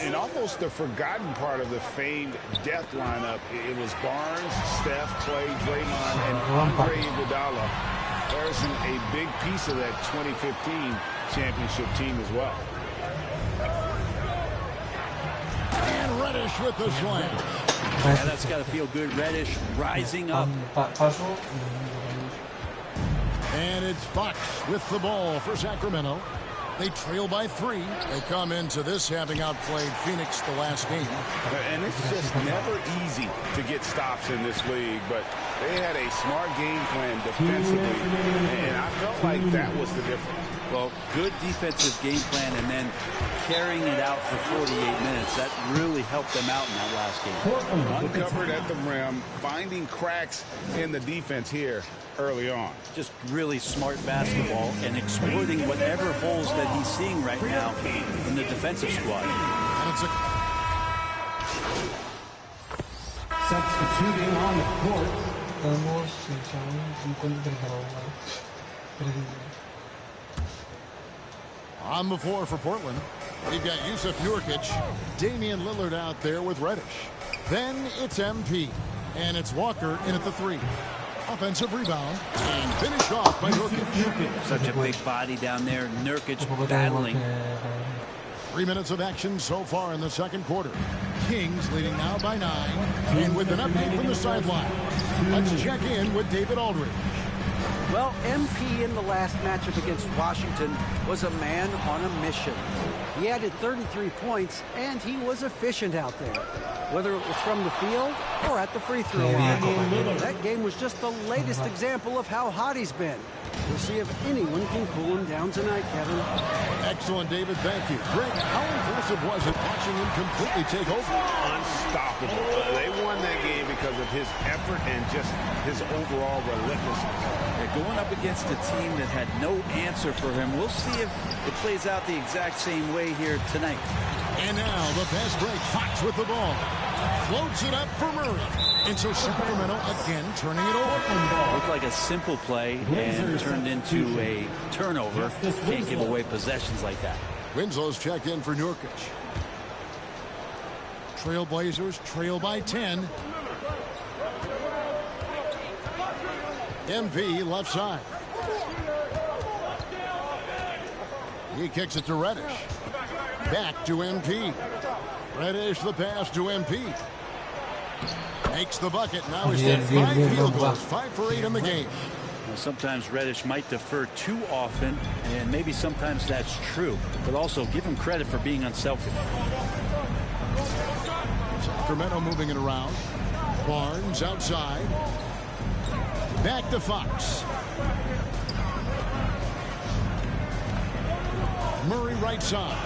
And almost the forgotten part of the famed death lineup, it was Barnes, Steph, Clay, Draymond, and Andre Iguodala. Harrison, a big piece of that 2015 championship team as well. And Reddish with the slam. Yeah, that's got to feel good. Reddish rising up. And it's Fox with the ball for Sacramento. They trail by 3. They come into this having outplayed Phoenix the last game. And it's just never easy to get stops in this league, but they had a smart game plan defensively, and I felt like that was the difference. Well, good defensive game plan and then carrying it out for 48 minutes. That really helped them out in that last game. Uncovered at the rim, finding cracks in the defense here early on. Just really smart basketball and exploiting whatever holes that he's seeing right now in the defensive squad. And it's substituting on the court. On the floor for Portland, we've got Yusuf Nurkic, Damian Lillard out there with Reddish. Then it's MP, and it's Walker in at the 3. Offensive rebound, and finished off by Nurkic. Such a big body down there. Nurkic battling. 3 minutes of action so far in the second quarter. Kings leading now by 9, and with an update from the sideline. Let's check in with David Aldridge. Well, MP in the last matchup against Washington was a man on a mission. He added 33 points, and he was efficient out there, whether it was from the field or at the free throw line. That game was just the latest example of how hot he's been. We'll see if anyone can cool him down tonight, Kevin. Excellent, David. Thank you. Greg, how impressive was it watching him completely take over? Unstoppable. They won that game because of his effort and just his overall relentlessness. They're going up against a team that had no answer for him. We'll see if it plays out the exact same way here tonight. And now the fast break. Fox with the ball. Floats it up for Murray. And so Sacramento again turning it over. Looked like a simple play and turned into a turnover. Can't give away possessions like that. Winslow's checked in for Nurkic. Trailblazers trail by 10. MP left side. He kicks it to Reddish. Back to MP. Reddish the pass to MP. Makes the bucket. Now he's got 5 field goals. 5 for 8 in the game. Well, sometimes Reddish might defer too often, and maybe sometimes that's true. But also give him credit for being unselfish. Sacramento moving it around. Barnes outside. Back to Fox. Murray right side.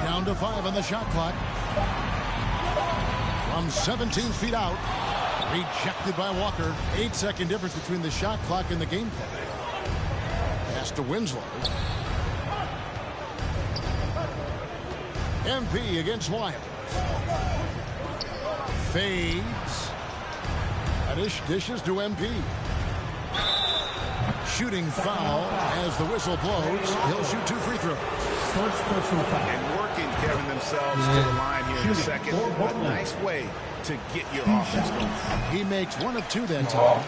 Down to 5 on the shot clock. From 17 feet out. Rejected by Walker. 8-second difference between the shot clock and the game clock. Pass to Winslow. MP against Wild. Fades. Reddish dishes to MP. Shooting foul as the whistle blows. He'll shoot 2 free throws. First personal foul. And working, Kevin, themselves to the line here in the second. A nice way to get your offense going. He makes 1 of 2 that time.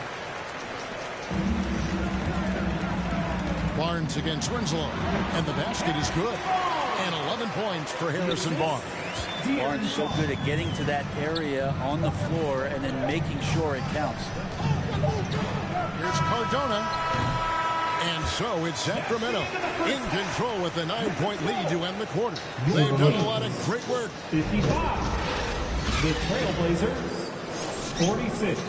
Barnes against Winslow. And the basket is good. And 11 points for Harrison Barnes. Barnes is so good at getting to that area on the floor and then making sure it counts. Here's Cardona. And so it's Sacramento in control with a 9-point lead to end the quarter. They've done a lot of great work. 55. The Trailblazers, 46.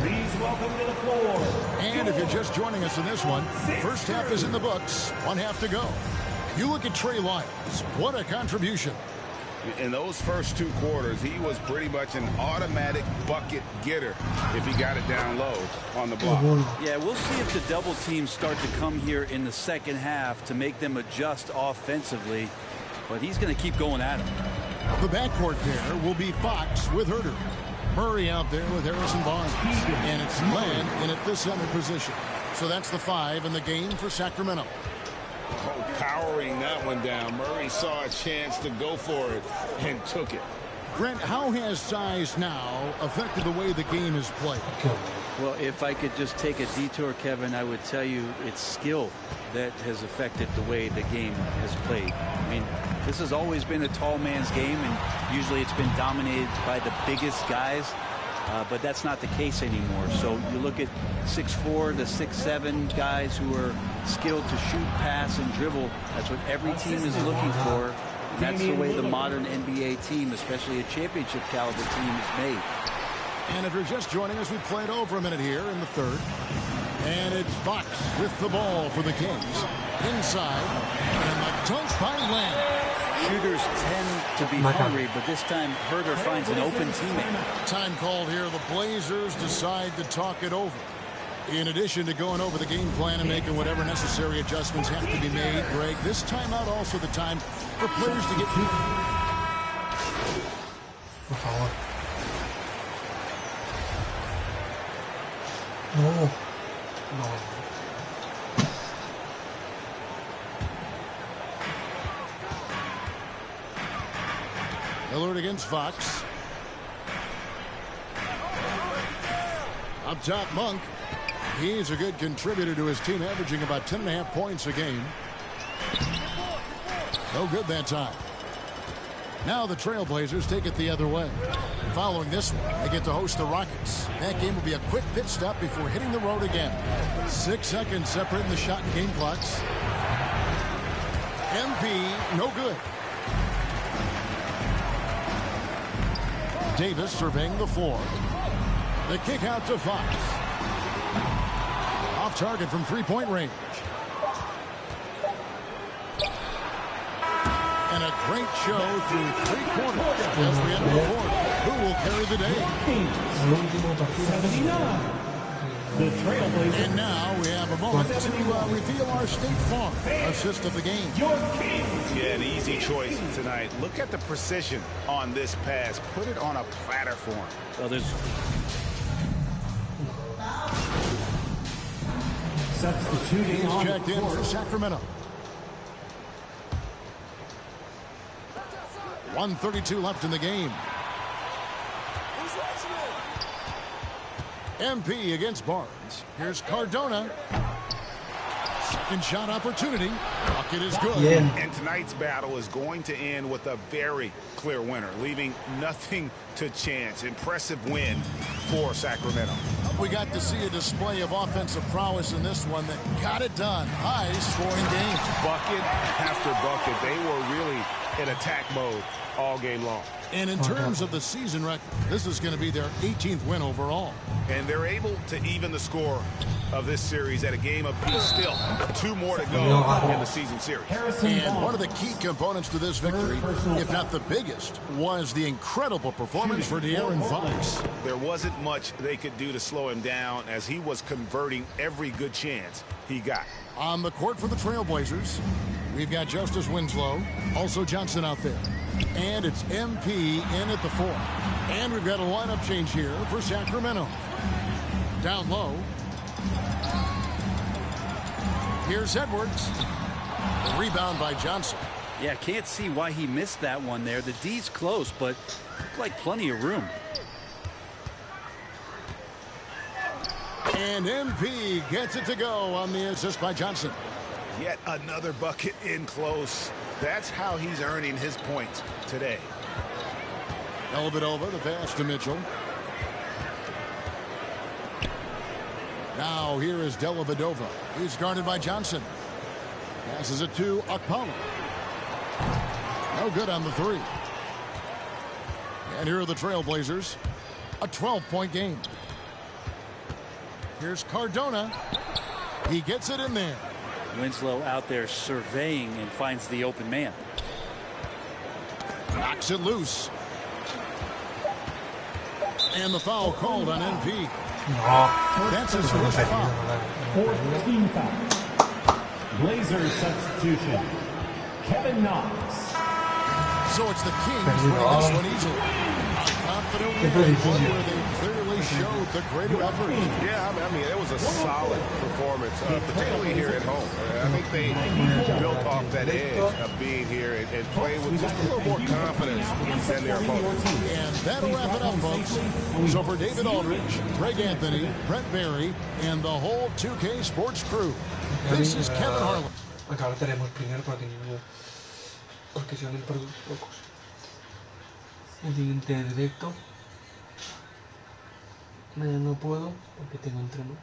Please welcome to the floor. And if you're just joining us in this one, first half is in the books. 1 half to go. You look at Trey Lyles. What a contribution. In those first 2 quarters, he was pretty much an automatic bucket getter if he got it down low on the block. Yeah, we'll see if the double teams start to come here in the second half to make them adjust offensively. But he's going to keep going at him. The backcourt pair will be Fox with Herter. Murray out there with Harrison Barnes. And it's Glenn in at the center position. So that's the 5 in the game for Sacramento. Oh, powering that one down. Murray saw a chance to go for it and took it. Grant, how has size now affected the way the game is played? Well, if I could just take a detour, Kevin, I would tell you it's skill that has affected the way the game has played. I mean, this has always been a tall man's game, and usually it's been dominated by the biggest guys. But that's not the case anymore. So you look at 6'4" to 6'7" guys who are skilled to shoot, pass, and dribble. That's what every team is looking for. And that's the way the modern NBA team, especially a championship caliber team, is made. And if you're just joining us, we played over a minute here in the third. And it's Fox with the ball for the Kings. Inside. And the dunk by Lamb. Shooters tend to be hungry, but this time Herter finds an open teammate. Time called here. The Blazers decide to talk it over. In addition to going over the game plan and making whatever necessary adjustments have to be made, Greg, this timeout also the time for players to get... Por favor. No. No. Lillard against Fox. Up top, Monk. He's a good contributor to his team, averaging about 10.5 points a game. No good that time. Now the Trailblazers take it the other way. Following this one, they get to host the Rockets. That game will be a quick pit stop before hitting the road again. 6 seconds separating the shot and game clocks. MP, no good. Davis surveying the floor. The kick out to Fox. Off target from three-point range. And a great show through 3 quarters as we enter the fourth. Who will carry the day? 79. The Trailblazers. And now we have a moment to reveal our State Farm assist of the game. Yeah, an easy choice tonight. Look at the precision on this pass. Put it on a platter form. Well, there's substituting on checked in for Sacramento. 1:32 left in the game. MP against Barnes. Here's Cardona. Second shot opportunity. Bucket is good. And tonight's battle is going to end with a very clear winner, leaving nothing to chance. Impressive win for Sacramento. We got to see a display of offensive prowess in this one that got it done. High-scoring game. Bucket after bucket. They were really in attack mode all game long. And in terms of the season record, this is going to be their 18th win overall. And they're able to even the score of this series at a game apiece. Still 2 more to go in the season series. And one of the key components to this victory, if not the biggest, was the incredible performance for De'Aaron Fox. There wasn't much they could do to slow him down as he was converting every good chance he got. On the court for the Trailblazers, we've got Justice Winslow, also Johnson out there. And it's MP in at the 4. And we've got a lineup change here for Sacramento. Down low. Here's Edwards. The rebound by Johnson. Yeah, can't see why he missed that one there. The D's close, but looked like plenty of room. And MP gets it to go on the assist by Johnson. Yet another bucket in close. That's how he's earning his points today. Dellavedova, the pass to Mitchell. Now here is Dellavedova. He's guarded by Johnson. Passes it to Okpala. No good on the 3. And here are the Trailblazers. A 12-point game. Here's Cardona. He gets it in there. Winslow out there surveying and finds the open man. Knocks it loose. And the foul called on MP. That's his first foul. 14 foul. Blazers substitution. Kevin Knox. So it's the Kings winning this one easily. Confident where they clearly showed the greater effort. Yeah, I mean, it was a solid performance, particularly here at home. I think they built off that edge of being here and playing with just a little more confidence than their opponents. And that'll wrap it up, folks. So for David Aldridge, Greg Anthony, Brett Barry, and the whole 2K Sports crew, this is Kevin Harlan. Acá lo tenemos primero porque son pocos. El siguiente directo. Mañana no puedo porque tengo entreno.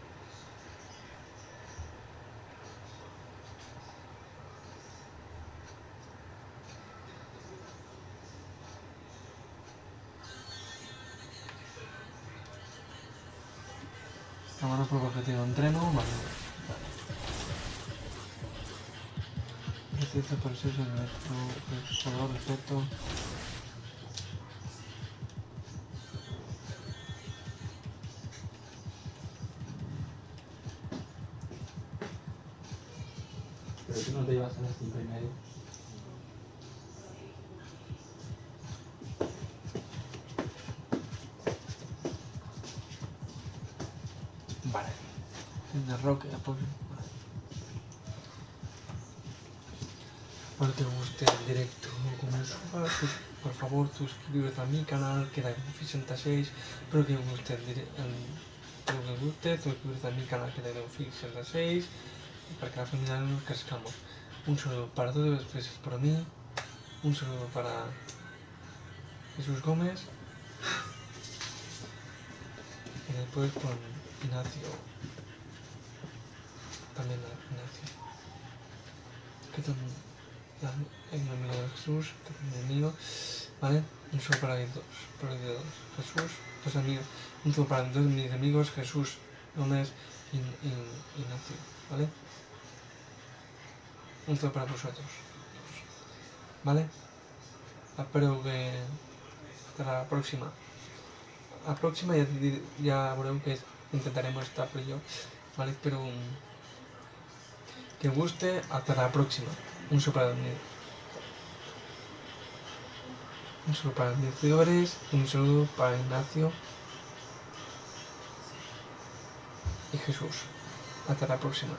Mañana puedo porque tengo entreno. Gracias por ser nuestro respecto. Pero que no te llevas a las 5:30. Vale. En el rock, apoyo. Espero que os guste el directo como suba, por favor suscribiros a mi canal, que da 66. Espero que os guste suscribiros a mi canal, que da 66. Para que la familia nos cascamos. Un saludo para todos, gracias por mí. Un saludo para Jesús Gómez. Y después con Ignacio. También Ignacio. Que también es mi amigo de Jesús, que es mi amigo. ¿Vale? Un saludo para los dos. Jesús, dos amigos. Un saludo para dos mis amigos, Jesús Gómez y Ignacio. ¿Vale? Un saludo para vosotros. ¿Vale? Espero que hasta la próxima. La próxima ya veremos que intentaremos estar por yo. ¿Vale? Espero que os guste. Hasta la próxima. Un saludo para mí. Un saludo para mis seguidores, un saludo para Ignacio y Jesús. Hasta la próxima.